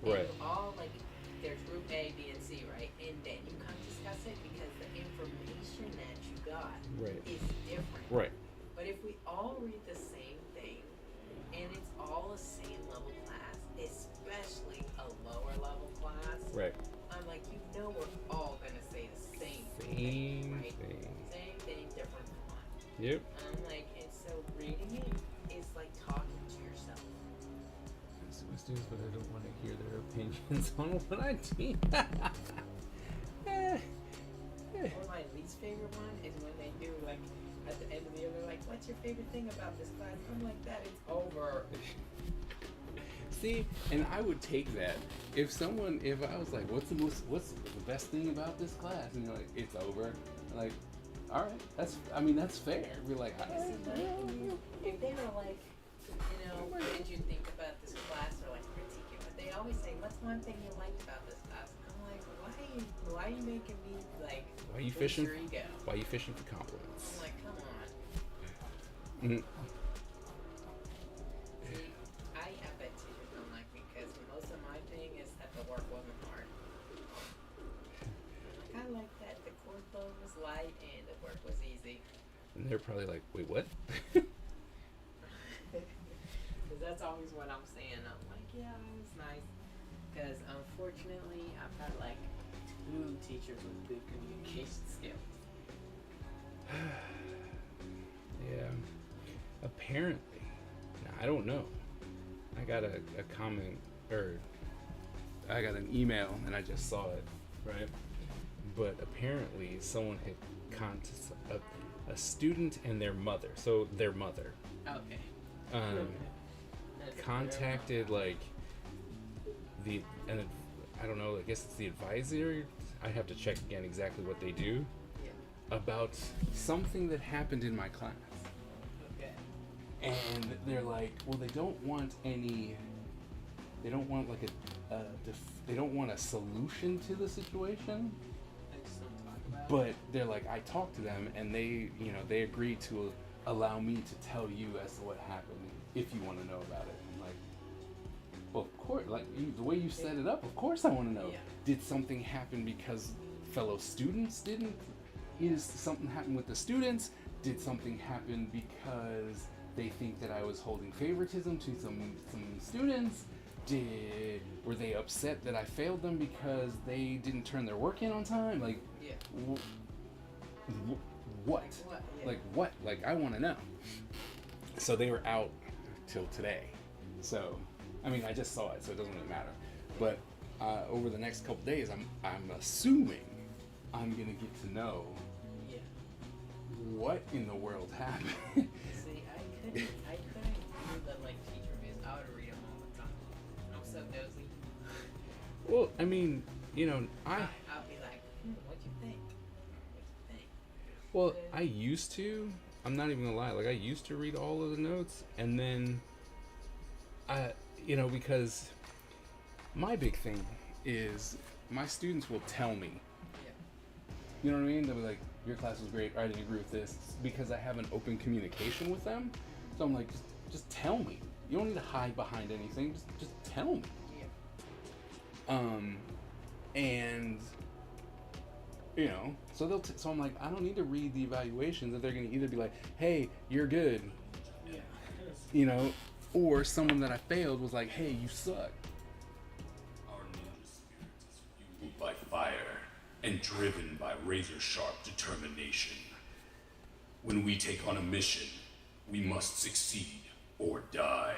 Right. And you all, like, there's group A, B, and C, right? And then you come discuss it because the information that you got Right. is different. Right. But if we all read the same thing, and it's all a same level class, especially a lower level class, Right. I'm like, we're all gonna say the same thing, Same right? thing. Same thing, different font. Yep. I'm like, and so reading it is like talking to yourself. Some students, but I don't want to hear their opinions on what I do. Or my least favorite one is when they do, like, at the end of the year, they're like, what's your favorite thing about this class? I'm like, that it's over. See, and I would take that if I was like, what's the best thing about this class? And you're like, it's over. Like, all right, that's fair. We're like, all right. If they were like, what did you think about this class, or like critiquing, but they always say, what's one thing you liked about this class? I'm like, why are you making me like? Why are you fishing? Your ego? Why are you fishing for compliments? I'm like, come on. Mm-hmm. See, I bet teachers don't like me because most of my thing is that the work wasn't hard. I'm like, I like that the course load was light and the work was easy. And they're probably like, wait, what? Because that's always what I'm saying. I'm like, yeah, it was nice. Because unfortunately, I've had like 2 teachers with good communication skills. Yeah. Apparently. Now, I don't know. I got a comment, or I got an email, and I just saw it, right? But apparently, someone had contacted a student and their mother. So their mother. Okay. Contacted like I don't know, I guess it's the advisor. I have to check again exactly what they do. Yeah. About something that happened in my class. Okay. And they're like, well, they don't want like they don't want a solution to the situation. I just don't talk about But they're like, I talked to them, and they agreed to allow me to tell you as to what happened if you want to know about it. I'm like, well, of course, like the way you set it up, of course I want to know. Yeah. Did something happen because fellow students didn't? Is something happen with the students? Did something happen because they think that I was holding favoritism to some students? Were they upset that I failed them because they didn't turn their work in on time? Like, Yeah. what? What? Yeah. Like what? Like, I want to know. So they were out till today. So, I mean, I just saw it, so it doesn't really matter. But over the next couple days, I'm assuming I'm gonna get to know Yeah. what in the world happened. See, I couldn't read the like teacher reviews. I would read them all the time. I'm so nosy. Well, I mean, I'll be like, what'd you think? What'd you think? Well, I used to. I'm not even gonna lie. Like, I used to read all of the notes, and then, because my big thing is my students will tell me, You know what I mean? They'll be like, your class was great, or I didn't agree with this, because I have an open communication with them. So I'm like, just tell me. You don't need to hide behind anything. Just tell me. Yeah. And you know, so so I'm like, I don't need to read the evaluations. That they're gonna either be like, hey, you're good, Yeah. you know, or someone that I failed was like, hey, you suck. Our ninja spirit is fueled by fire and driven by razor-sharp determination. When we take on a mission, we must succeed or die.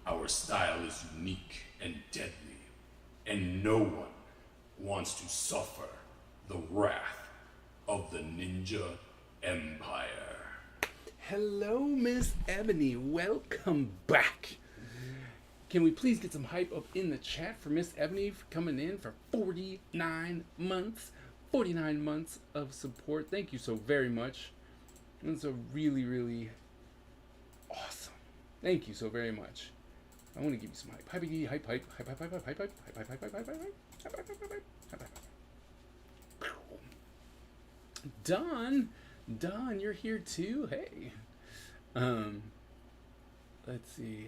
Our style is unique and deadly, and no one wants to suffer the wrath of the Ninja Empire. Hello, Miss Ebony. Welcome back. Can we please get some hype up in the chat for Miss Ebony for coming in for 49 months? 49 months of support. Thank you so very much. That's a really, really awesome. Thank you so very much. I want to give you some hype. Hype, hype, hype, hype, hype, hype, hype, hype, hype, hype, hype, hype, hype, hype, hype, hype. Don, you're here too. Hey. Let's see.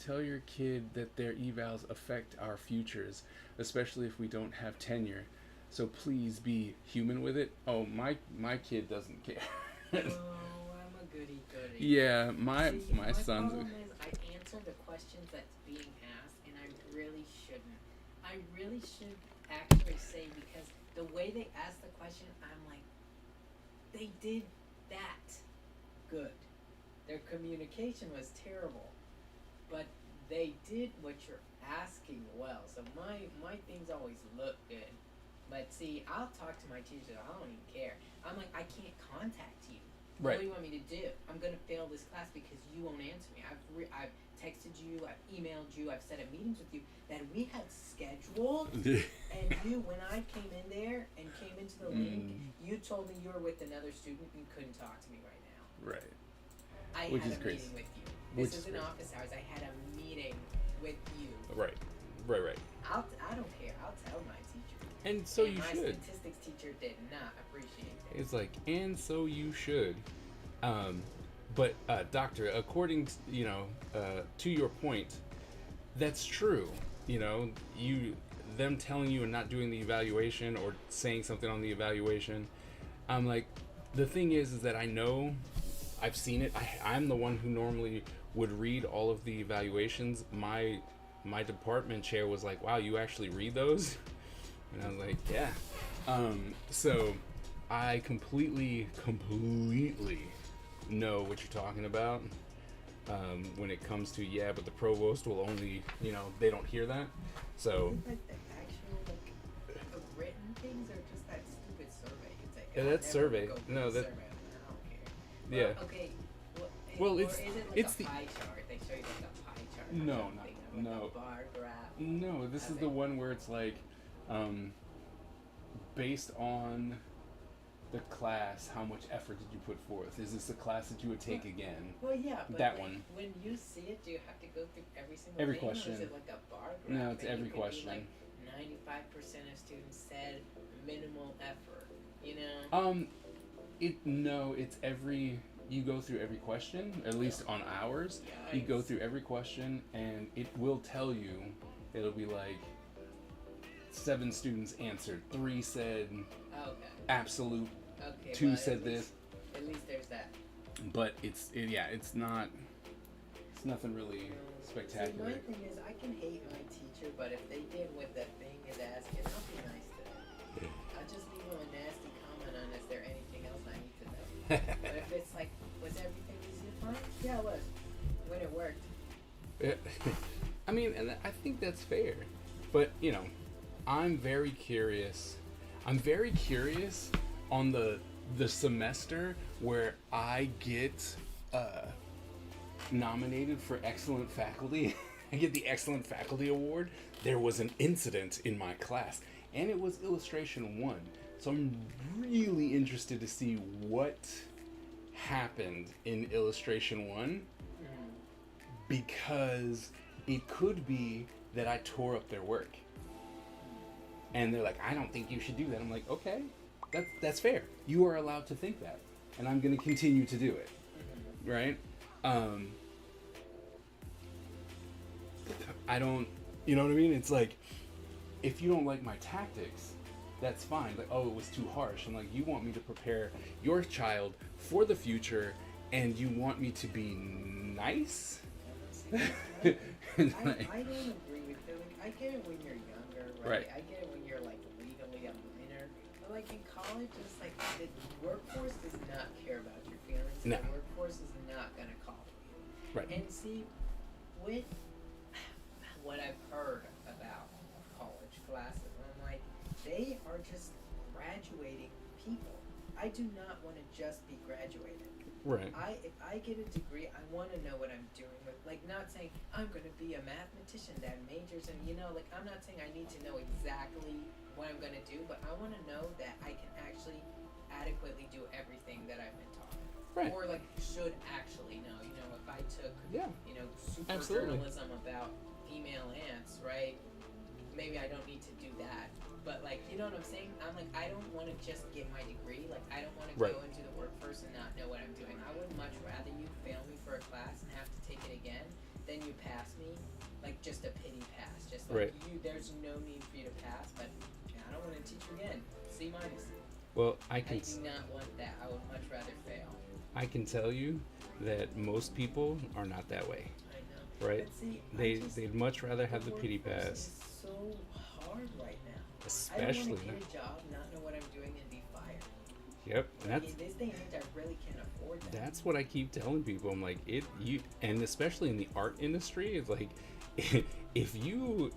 Tell your kid that their evals affect our futures, especially if we don't have tenure. So please be human with it. Oh, my kid doesn't care. Oh, I'm a goody goody. Yeah, my See, son's. problem is I answer the questions that's being asked, and I really shouldn't. I really should actually say, because the way they ask the question, I'm like, they did that good. Their communication was terrible, but they did what you're asking well. So my things always look good. But see, I'll talk to my teacher. I don't even care. I'm like, I can't contact you. Right. What do you want me to do? I'm gonna fail this class because you won't answer me. I've texted you. I've emailed you. I've set up meetings with you that we had scheduled. And you, when I came in there and came into the link, you told me you were with another student and couldn't talk to me right now. Right. I Which had is a crazy. meeting with you. Which This is isn't crazy. office hours. I had a meeting with you. Right. I don't care. I'll tell my teacher. And so And you my should. statistics teacher did not appreciate it. It's like, and so you should. But doctor, according to your point, that's true. You know, them telling you and not doing the evaluation or saying something on the evaluation. I'm like, the thing is that I know, I've seen it. I'm the one who normally would read all of the evaluations. My department chair was like, wow, you actually read those? And I was like, yeah. So I completely know what you're talking about when it comes to, yeah, but the provost will only, they don't hear that. So Like the actual, the written things are just that stupid survey. It's like, Yeah, I'll that's never survey. go for No, the that- survey. I don't care. Yeah. Well, okay. Well, or it's- is it like it's a the- pie chart? They show you like a pie chart. Or No, something, or like no. A bar graph. no, this is Okay. the one where it's like, based on the class, how much effort did you put forth? Is this a class that you would take again? Well, yeah, but That like, one. when you see it, do you have to go through every single Every thing, question. Or is it like a bar graph? No, it's and every you could be question. Like 95% of students said minimal effort. You know. It's every, you go through every question, at least on ours. You go Yikes. through every question and it will tell you, it'll be like 7 students answered, 3 said Okay. absolute, Okay. 2 well, said at this, least- At least there's that. but it's nothing really See, spectacular. my thing is, I can hate my teacher, but if they did what the thing is asking, I'll be nice to them. I'll just leave them a nasty comment on, is there anything else I need to know? But if it's like, was everything easy to find? Yeah, it was. When it worked. I mean, and I think that's fair, but I'm very curious. I'm very curious on the semester where I get nominated for excellent faculty. I get the excellent faculty award. There was an incident in my class, and it was illustration 1. So I'm really interested to see what happened in illustration 1, because it could be that I tore up their work. And they're like, I don't think you should do that. I'm like, okay, That's fair. You are allowed to think that, and I'm going to continue to do it, right? I don't, you know what I mean? It's like, if you don't like my tactics, that's fine. Like, oh, it was too harsh. And like, you want me to prepare your child for the future, and you want me to be nice? I don't agree with that. Like, I get it when you're younger, right? Right. I get it when you're like legally a minor. But like in college, it's like the workforce does not care about your feelings. No. The workforce is not gonna call for you. Right. And see, with what I've heard about college classes, I'm like, they are just graduating people. I do not want to just be graduated. Right. If I get a degree, I want to know what I'm doing with, like, not saying I'm going to be a mathematician that majors in, like, I'm not saying I need to know exactly what I'm going to do, but I want to know that I can actually adequately do everything that I've been taught. Right. Or, like, should actually know, if I took, Yeah. super Absolutely. journalism about female ants, right? Maybe I don't need to do that. But, like, you know what I'm saying? I'm like, I don't want to just get my degree. Like, I don't want to Right. go into the workforce and not know what I'm doing. I would much rather you fail me for a class and have to take it again than you pass me, like, just a pity pass. Just like, Right. there's no need for you to pass, but I don't want to teach you again. C minus. Well, I do not want that. I would much rather fail. I can tell you that most people are not that way. I know. Right. But see, They'd much rather have the pity workforce pass. is so hard right now. I Especially don't want to get a job, not know what I'm doing, and be fired. Yep. And Like, that's in this day and age, I really can't afford that. that's what I keep telling people. I'm like, and especially in the art industry, it's like, if you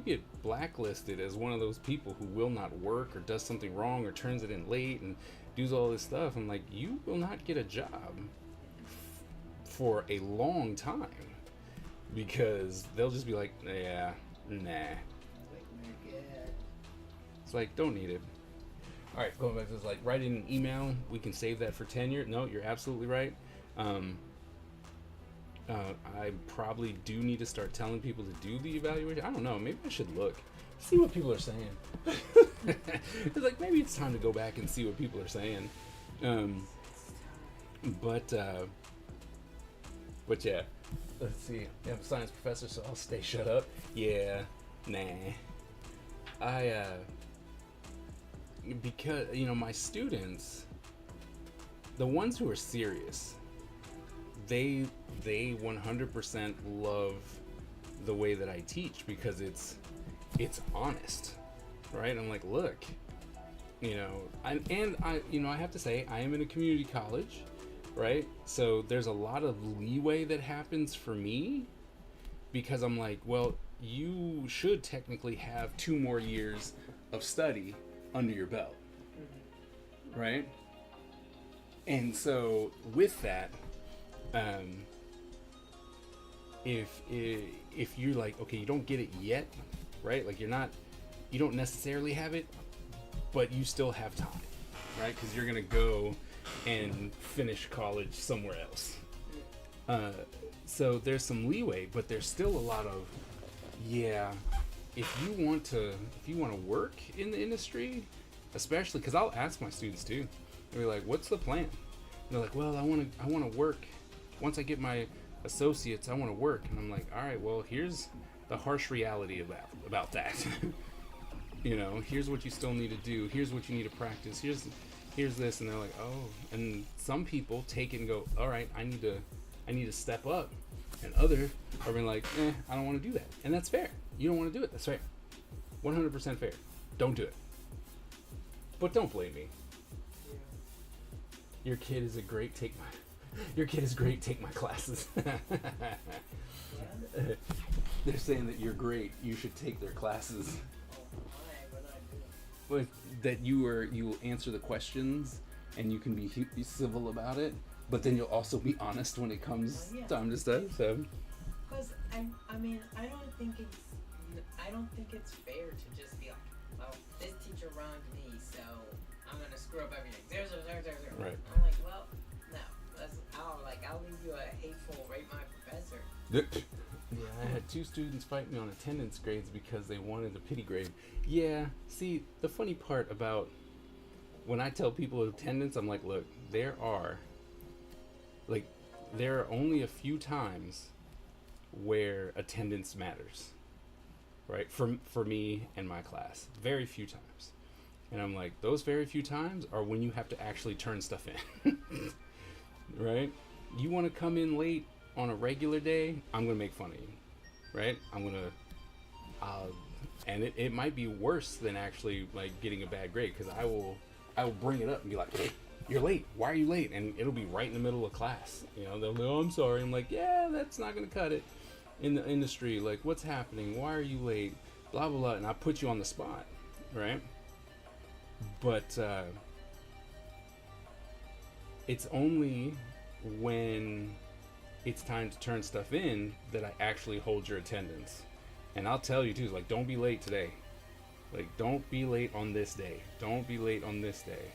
get blacklisted as one of those people who will not work or does something wrong or turns it in late and does all this stuff, I'm like, you will not get a job for a long time, because they'll just be like, yeah, nah. Like, we're good. It's like, don't need it. All right, going back to this, like, writing an email, we can save that for tenure. No, you're absolutely right. I probably do need to start telling people to do the evaluation. I don't know. Maybe I should look, see what people are saying. It's like, maybe it's time to go back and see what people are saying. But yeah, let's see. I'm a science professor, so I'll stay shut up. Yeah, nah. Because, my students, the ones who are serious, they 100% love the way that I teach, because it's honest, right? I'm like, look, I have to say, I am in a community college, right? So there's a lot of leeway that happens for me, because I'm like, well, you should technically have 2 more years of study under your belt, right? And so with that, if you're like, okay, you don't get it yet, right? Like, you don't necessarily have it, but you still have time, right? Because you're gonna go and finish college somewhere else. So there's some leeway, but there's still a lot of, if you want to work in the industry, especially, because I'll ask my students too. They'll be like, "What's the plan?" And they're like, "Well, I want to work. Once I get my associates, I want to work." And I'm like, "All right, well, here's the harsh reality about that. Here's what you still need to do. Here's what you need to practice. Here's this." And they're like, "Oh." And some people take it and go, "All right, I need to step up." And other are being like, "I don't want to do that." And that's fair. You don't want to do it. That's fair. 100% fair. Don't do it. But don't blame me. Your kid is great. Take my classes. They're saying that you're great. You should take their classes. Well, that you will answer the questions and you can be civil about it, but then you'll also be honest when it comes time to study. So. Because I don't think it's fair to just be like, well, this teacher wronged me, so I'm gonna screw up everything. 0, 0, 0, 0, 0. Right. I'm like, well, no. I'll leave you a hateful rate my professor. Yeah, I had 2 students fight me on attendance grades because they wanted a pity grade. Yeah, see, the funny part about when I tell people attendance, I'm like, look, there are only a few times where attendance matters, right? For me and my class, very few times. And I'm like, those very few times are when you have to actually turn stuff in, right? You want to come in late on a regular day, I'm going to make fun of you, right? And it might be worse than actually like getting a bad grade, because I will bring it up and be like, hey, you're late. Why are you late? And it'll be right in the middle of class. You know, they'll go, oh, I'm sorry. I'm like, yeah, that's not going to cut it in the industry. Like, what's happening? Why are you late? Blah, blah, blah. And I put you on the spot, right? But it's only when it's time to turn stuff in that I actually hold your attendance. And I'll tell you too, like, don't be late today. Like, don't be late on this day. Don't be late on this day.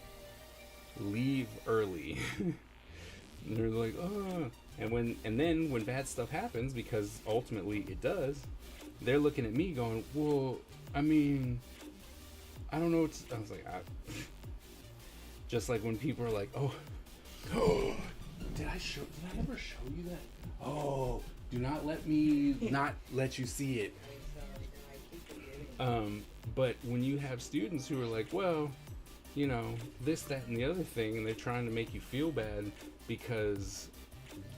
Leave early. And they're like, oh. And then when bad stuff happens, because ultimately it does, they're looking at me going, well, I mean, I don't know what I was like, just like when people are like, oh, did I ever show you that? Oh, do not let me not let you see it. But when you have students who are like, well, you know, this, that, and the other thing, and they're trying to make you feel bad because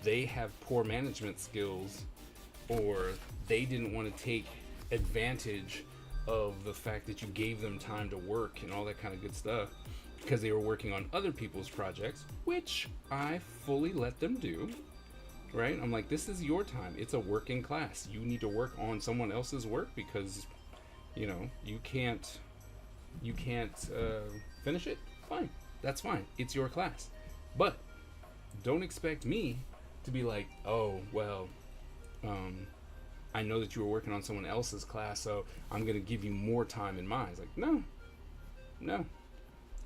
they have poor management skills, or they didn't want to take advantage of the fact that you gave them time to work and all that kind of good stuff because they were working on other people's projects, which I fully let them do, right? I'm like, this is your time. It's a working class. You need to work on someone else's work because, you know, you can't finish it. Fine. That's fine. It's your class. But don't expect me to be like, oh, well, I know that you were working on someone else's class, so I'm going to give you more time in mine. It's like, no.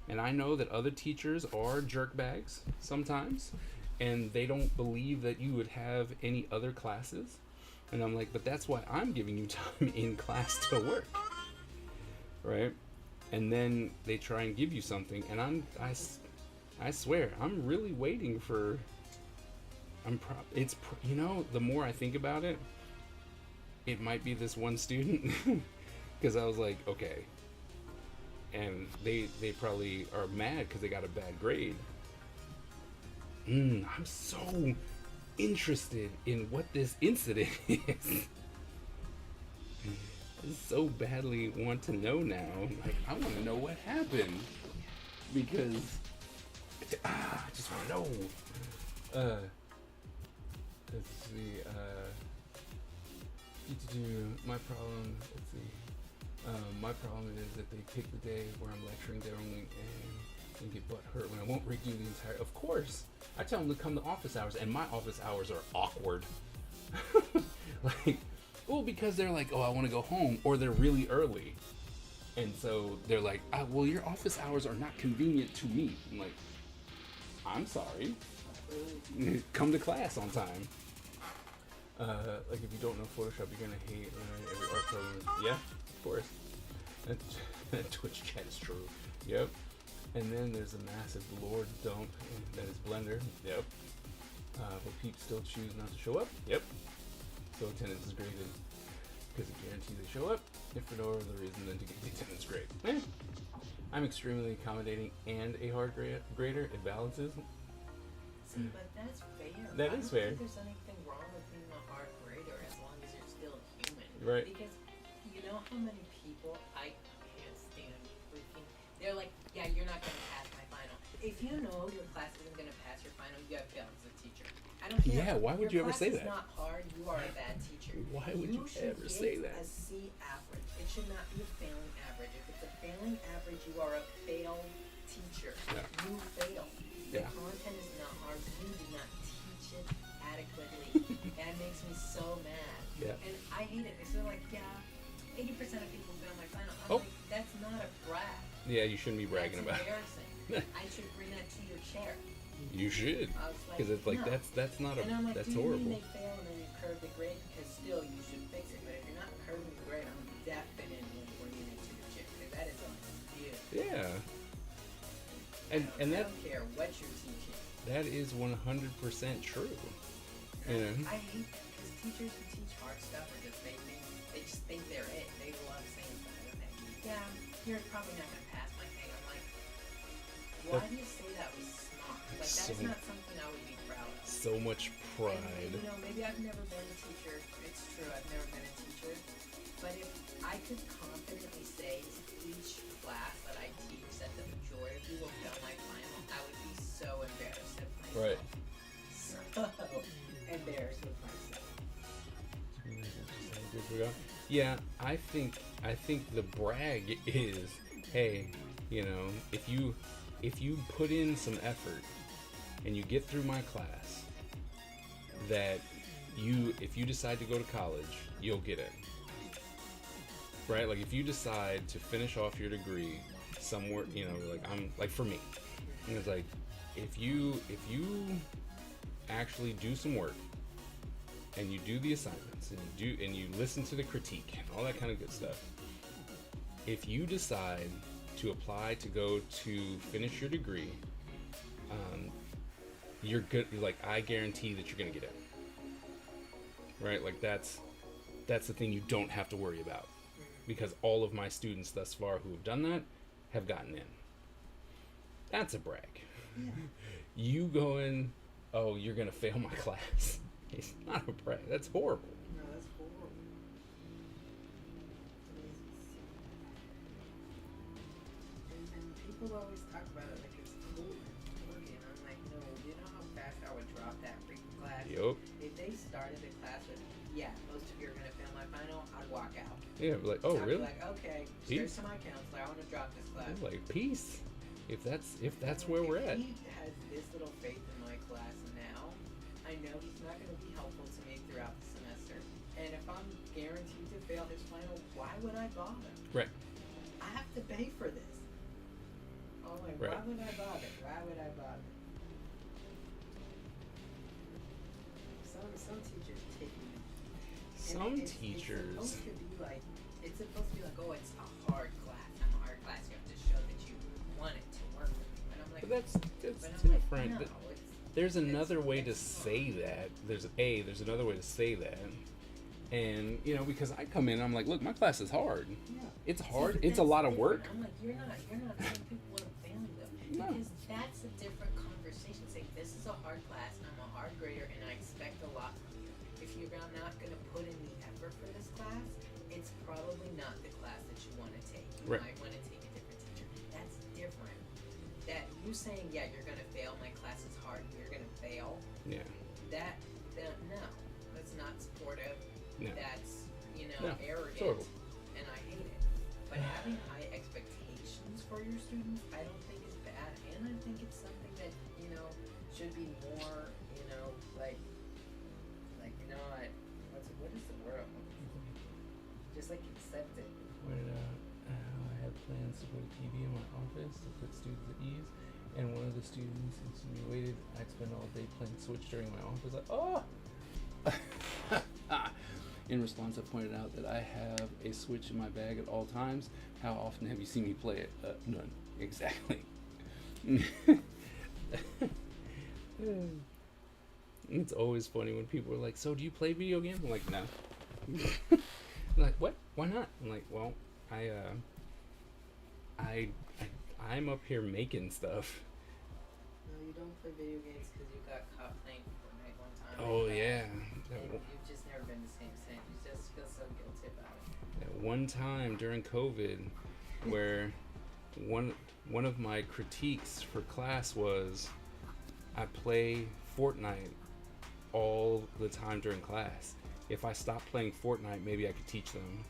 And I know that other teachers are jerkbags sometimes, and they don't believe that you would have any other classes. And I'm like, but that's why I'm giving you time in class to work, right? And then they try and give you something, and I swear, I'm really waiting for. You know, the more I think about it, it might be this one student, because I was like, okay, and they probably are mad because they got a bad grade. I'm so interested in what this incident is. I so badly want to know now. Like, I want to know what happened, because I just want to know. Let's see. My problem. Let's see. My problem is that they pick the day where I'm lecturing there only and get butt hurt when I won't redo the entire. Of course, I tell them to come to office hours, and my office hours are awkward. Like, well, because they're like, oh, I want to go home, or they're really early, and so they're like, well, your office hours are not convenient to me. I'm like, I'm sorry. Come to class on time. Like, if you don't know Photoshop, you're gonna hate every art program. Yeah, of course. That Twitch chat is true. Yep. And then there's a massive lord dump that is Blender. Yep. But peeps still choose not to show up. Yep. So attendance is graded because it guarantees they show up, if for no other reason than to get the attendance grade. I'm extremely accommodating and a hard grader. It balances. See, but that's fair. That is fair. I don't think there's anything wrong with being a hard grader as long as you're still human. Right. Because you know how many people I can't stand freaking. They're like, yeah, you're not going to pass my final. If you know your class isn't going to pass your final, you have failed as a teacher. I don't care. Yeah, why would you ever say that? Your class is not hard. You are a bad teacher. Why would you ever say that? You should get a C average. It should not be a failing average. If it's a failing average, you are a failed teacher. Yeah. You fail. The Yeah. content is not hard. You did not teach it adequately. That makes me so mad. Yeah. And I hate it. They're like, yeah, 80% of people fail my final. I'm like, that's not a brag. Yeah, you shouldn't be bragging That's about embarrassing. I should bring that to your chair. it. You should. I was like, Because it's like, no. that's not a, And I'm like, that's do you horrible. mean they fail and then you curve the grade? Because still, you should fix it. But if you're not curving the grade, I'm definitely bringing it to your chair. Because that is a deal. Yeah. And I that don't care what you're teaching. that is 100% true. You know? I hate that because teachers who teach hard stuff are just they just think they're it. They love saying something. Yeah, you're probably not gonna pass my thing. I'm like, why do you say that was smart? Like that's So- not something I would be proud of. So much And, pride. you know, maybe I've never been a teacher. It's true, I've never been a teacher. But if I could confidently say to each class that I teach that the majority of you will fail my final, I would be so embarrassed of myself. Right. So embarrassed with myself. Good for go. Yeah, I think the brag is, hey, you know, if you put in some effort and you get through my class, that if you decide to go to college, you'll get in. Right? Like if you decide to finish off your degree somewhere, you know, like for me, and it's like if you actually do some work and you do the assignments and you listen to the critique and all that kind of good stuff, if you decide to apply to go to finish your degree, you're good. Like I guarantee that you're gonna get in. Right? Like that's the thing you don't have to worry about, because all of my students thus far who have done that have gotten in. That's a brag. Yeah. You going, oh, you're gonna fail my class. It's not a brag. That's horrible. No, that's horrible. And people always talk about it like it's cool and working. I'm like, no, you know how fast I would drop that freaking class? Yup. If they started the class with, yeah, most of you are gonna fail my final, I'd walk out. Yeah, like, oh, I'd really? be like, okay, Peace. here's to my counselor, I wanna drop this class. I'm like, peace. If that's where we're at. He has this little faith in my class now. I know he's not going to be helpful to me throughout the semester. And if I'm guaranteed to fail his final, why would I bother? Right. I have to pay for this. Oh my, Right. why would I bother? Why would I bother? Some teachers take me. Some It's teachers. supposed to be like, oh, it's a hard class. I'm a hard class. You have to show that you want it to work with me. And I'm like, But that's but I'm like, different. no, There's another way to it's say that. There's another way to say that. And, you know, because I come in, I'm like, look, my class is hard. Yeah. It's See, hard. but It's a that's lot of different. work. I'm like, you're not saying people want to fail them. No. Because that's a different conversation. Say, this is a hard class, I'm a hard grader, and I expect a lot from you. If you're not going to put in the effort for this class, it's probably not the class that you want to take. You Right. might want to take a different teacher. That's different. That you saying, yeah, you're going to fail, my class is hard, you're going to fail, Yeah. that no. That's not supportive. No. That's, No, arrogant. totally. And I hate it. But having high expectations for your students, I don't think is bad. And I think it's something that, should be more, like, what is the word I'm looking for? Just like accept it. I had plans to put a TV in my office to put students at ease, and one of the students insinuated I'd spend all day playing Switch during my office. Like, oh! In response, I pointed out that I have a Switch in my bag at all times. How often have you seen me play it? None. Exactly. It's always funny when people are like, so do you play video games? I'm like, no. I'm like, what? Why not? I'm like, well, I'm up here making stuff. No, you don't play video games because you got caught playing Fortnite one time. Oh yeah. And you've just never been the same since. You just feel so guilty about it. That one time during COVID where one of my critiques for class was I play Fortnite all the time during class. If I stopped playing Fortnite, maybe I could teach them.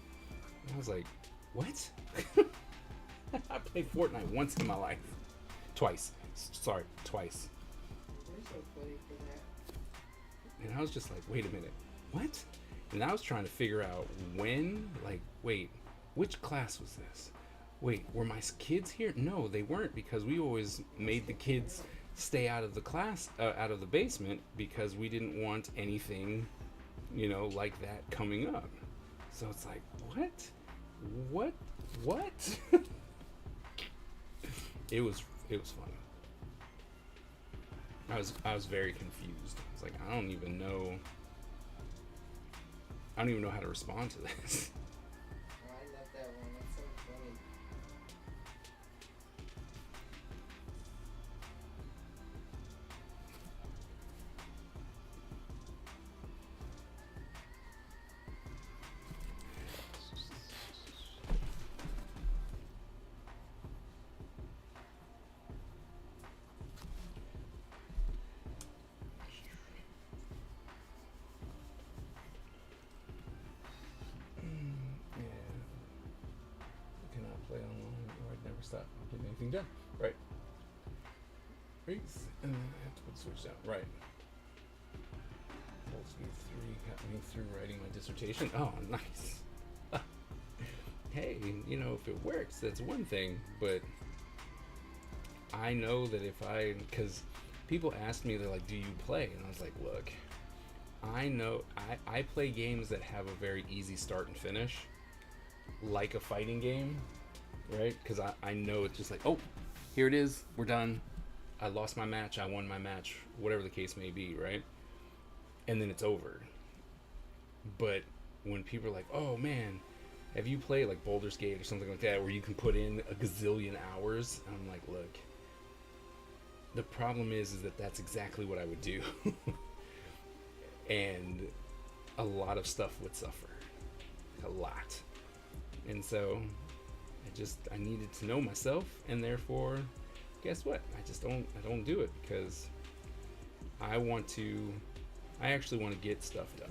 And I was like, what? I played Fortnite once in my life. Twice. Sorry, twice. You're so funny for that. And I was just like, wait a minute, what? And I was trying to figure out when, like, wait, which class was this? Wait, were my kids here? No, they weren't, because we always made the kids stay out of the class, out of the basement, because we didn't want anything, like that coming up. So it's like, what? It was funny. I was very confused. I was like, I don't even know how to respond to this. Oh, I love that one. That's so funny. Yeah. I cannot play online or I'd never stop getting anything done. Right. Right. And then I have to put the switch down. Right. Full speed 3 got me through writing my dissertation. Oh, nice. Hey, you know, if it works, that's one thing, but I know that because people ask me, they're like, do you play? And I was like, look, I know, I play games that have a very easy start and finish, like a fighting game, right? Because I know it's just like, oh, here it is, we're done. I lost my match, I won my match, whatever the case may be, right? And then it's over. But when people are like, oh man, have you played like Baldur's Gate or something like that where you can put in a gazillion hours? And I'm like, look, the problem is that that's exactly what I would do. And a lot of stuff would suffer. A lot. And so I needed to know myself, and therefore, guess what? I don't do it because I actually want to get stuff done.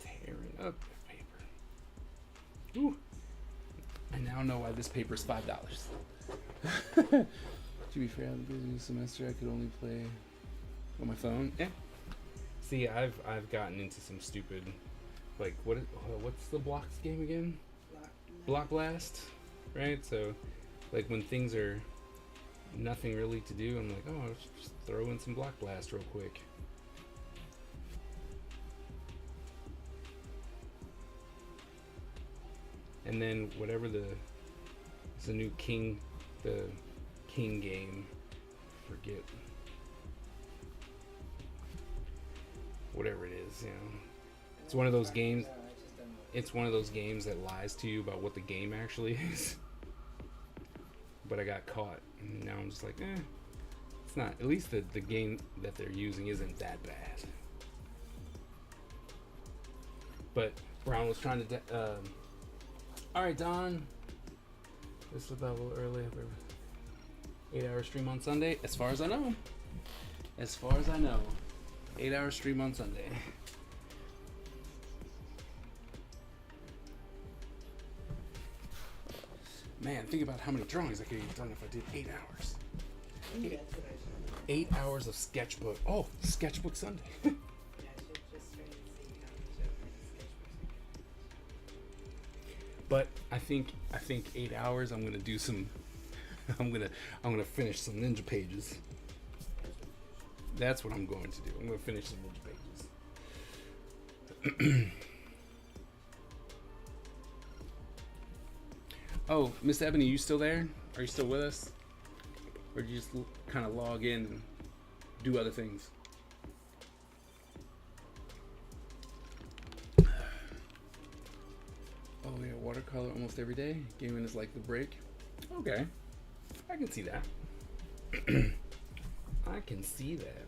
Tearing up that paper. Ooh. I now know why this paper is $5. To be fair, on the busy semester I could only play on my phone. Yeah. See, I've gotten into some stupid, like what's the blocks game again? Block Blast, right? So, like when things are nothing really to do, I'm like, oh, let's just throw in some Block Blast real quick. And then whatever it's a new king game, forget whatever it is, you know. It's one of those games. It's one of those games that lies to you about what the game actually is. But I got caught, and now I'm just like, it's not. At least the game that they're using isn't that bad. But Brown was trying to. All right, Don. This is about a little early. 8-hour stream on Sunday, as far as I know. 8-hour stream on Sunday. Man, think about how many drawings I could have done if I did 8 hours. 8 hours of sketchbook. Oh, sketchbook Sunday. But I think 8 hours. I'm gonna do some. I'm gonna finish some Ninja pages. That's what I'm going to do. I'm gonna finish some Ninja pages. Oh, Miss Ebony, you still there? Are you still with us? Or did you just kind of log in and do other things? Oh yeah, watercolor almost every day. Gaming is like the break. Okay, I can see that. I can see that.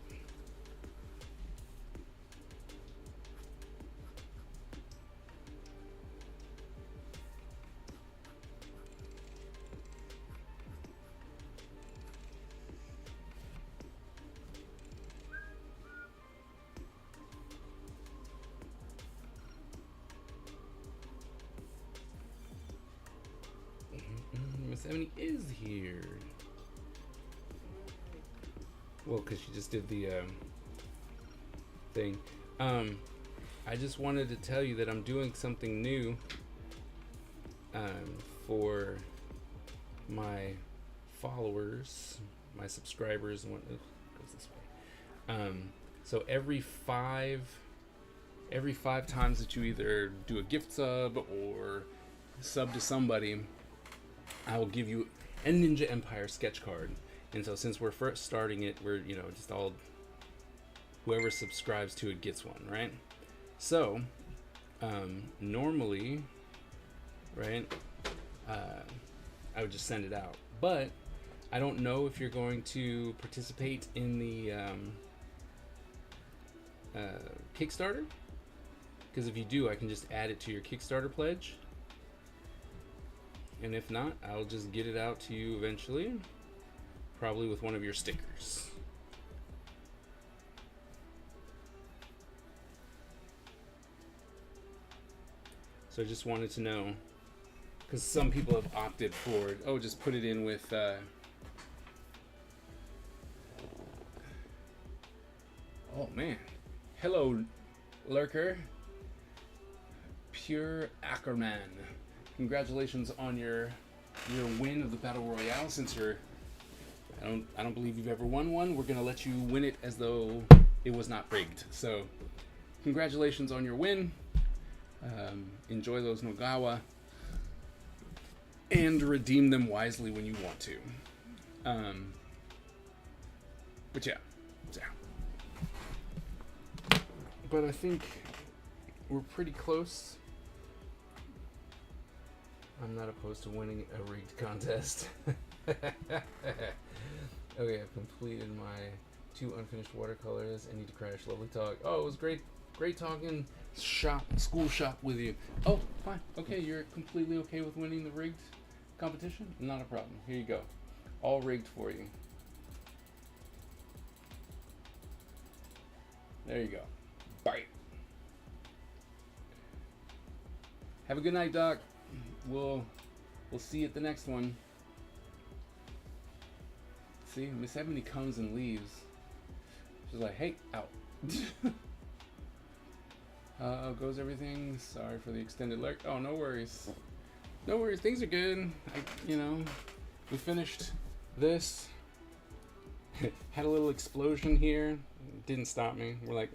Miss Ebony is here. Well, because she just did the thing. I just wanted to tell you that I'm doing something new for my followers, my subscribers, and what goes this way. So every five times that you either do a gift sub or sub to somebody, I will give you a Ninja Empire sketch card. And so since we're first starting it, we're, just all, whoever subscribes to it gets one, right? So, normally, right, I would just send it out. But I don't know if you're going to participate in the Kickstarter. Because if you do, I can just add it to your Kickstarter pledge. And if not, I'll just get it out to you eventually. Probably with one of your stickers. So I just wanted to know, because some people have opted for, just put it in with, oh man, hello Lurker, Pure Ackerman. Congratulations on your win of the Battle Royale. Since I don't believe you've ever won one, we're gonna let you win it as though it was not rigged. So, congratulations on your win. Enjoy those Nogawa and redeem them wisely when you want to. But yeah. But I think we're pretty close. I'm not opposed to winning a rigged contest. Okay, I've completed my 2 unfinished watercolors. I need to crash. Lovely talk. Oh, it was great talking school shop with you. Oh, fine. Okay, you're completely okay with winning the rigged competition? Not a problem. Here you go. All rigged for you. There you go. Bye. Have a good night, Doc. We'll see you at the next one. See, Miss Ebony comes and leaves. She's like, hey, out. Goes everything? Sorry for the extended lurk. Oh, no worries. No worries. Things are good. We finished this. Had a little explosion here. Didn't stop me. We're like,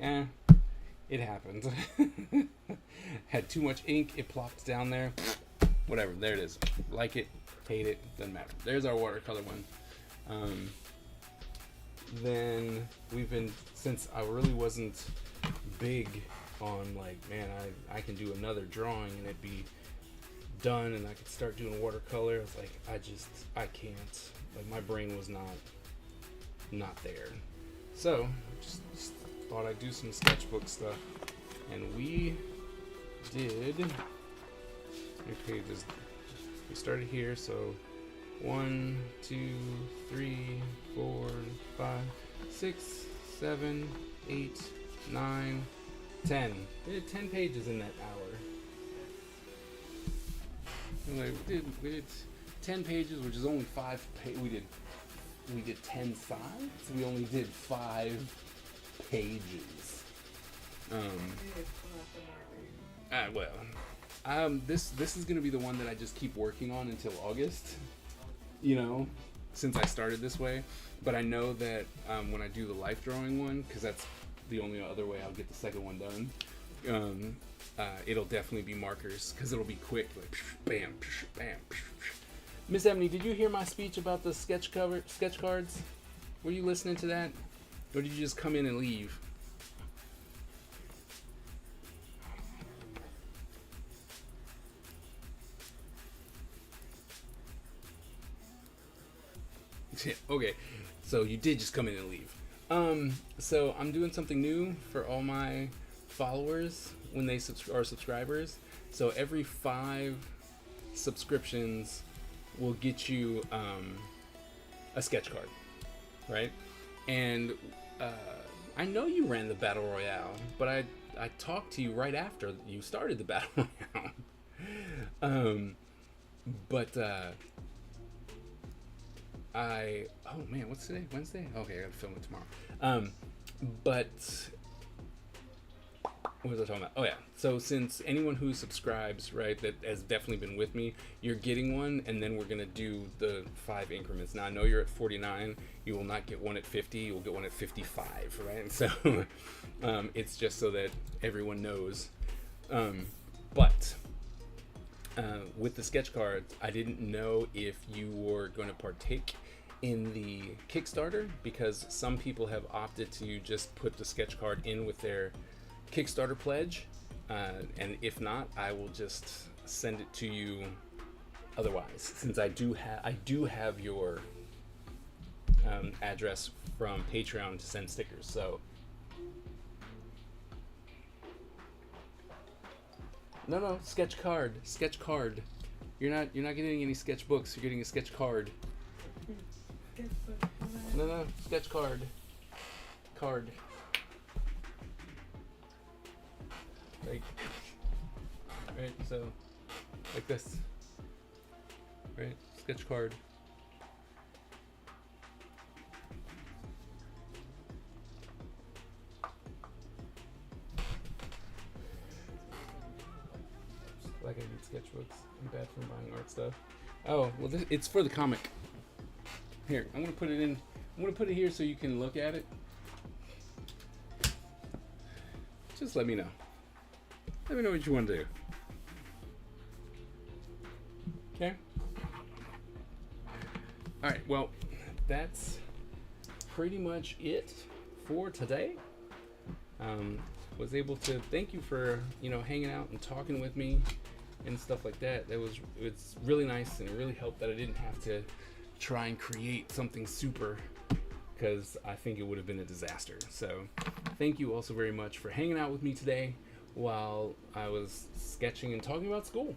it happened. Had too much ink. It plopped down there. Whatever. There it is. Like it, hate it, doesn't matter. There's our watercolor one. Then we've been, since I really wasn't big on like, man, I can do another drawing and it'd be done and I could start doing watercolor. It's like, I can't. Like, my brain was not there. So just thought I'd do some sketchbook stuff, and we did. Okay, we started here, so 1, 2, 3, 4, 5, 6, 7, 8, 9, 10. We did 10 pages in that hour. Anyway, we did 10 pages, which is only 5 we did 10 sides. We only did 5 pages. This is gonna be the one that I just keep working on until August. Since I started this way. But I know that when I do the life drawing one, because that's the only other way I'll get the second one done, it'll definitely be markers, because it'll be quick, like bam, bam. Miss Ebony, did you hear my speech about the sketch cards? Were you listening to that? Or did you just come in and leave? Okay, so you did just come in and leave. So I'm doing something new for all my followers when they are subscribers. So every 5 subscriptions will get you a sketch card, right? And I know you ran the Battle Royale, but I talked to you right after you started the Battle Royale. But oh man, what's today? Wednesday? Okay, I gotta film it tomorrow. But what was I talking about? Oh yeah. So since anyone who subscribes, right, that has definitely been with me, you're getting one, and then we're gonna do the 5 increments. Now I know you're at 49. You will not get one at 50. You will get one at 55, right? So it's just so that everyone knows. But with the sketch cards, I didn't know if you were going to partake in the Kickstarter, because some people have opted to just put the sketch card in with their Kickstarter pledge, and if not, I will just send it to you otherwise, since I do have your address from Patreon to send stickers. So no, sketch card. You're not getting any sketch books. You're getting a sketch card. No, sketch card. Right, so like this. Right, sketch card. Like I need sketchbooks. I'm bad for buying art stuff. Oh, well, it's for the comic. Here, I'm gonna put it in. I'm gonna put it here so you can look at it. Just let me know. Let me know what you want to do. Okay? Alright, well, that's pretty much it for today. Was able to thank you for, hanging out and talking with me and stuff like that. It's really nice, and it really helped that I didn't have to try and create something super, because I think it would have been a disaster. So thank you also very much for hanging out with me today while I was sketching and talking about school.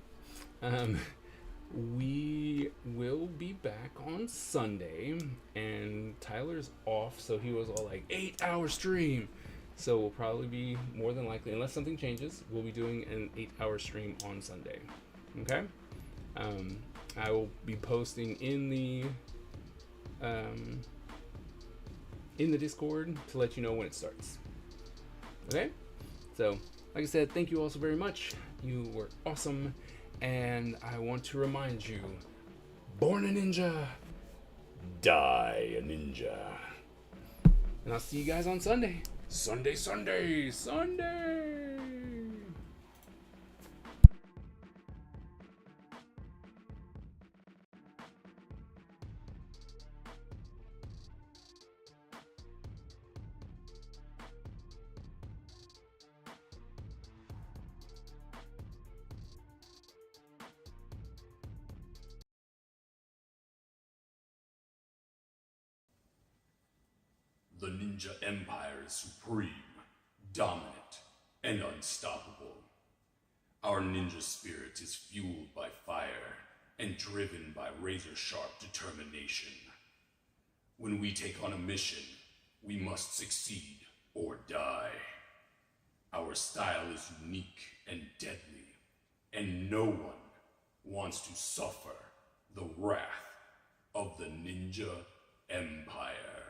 We will be back on Sunday, and Tyler's off, so he was all like 8-hour stream. So we'll probably be, more than likely, unless something changes, we'll be doing an 8-hour stream on Sunday. Okay? I will be posting in the Discord to let you know when it starts. Okay? So, like I said, thank you all so very much. You were awesome. And I want to remind you, born a ninja, die a ninja. And I'll see you guys on Sunday. Sunday. The Ninja Empire is supreme, dominant, and unstoppable. Our ninja spirit is fueled by fire and driven by razor-sharp determination. When we take on a mission, we must succeed or die. Our style is unique and deadly, and no one wants to suffer the wrath of the Ninja Empire.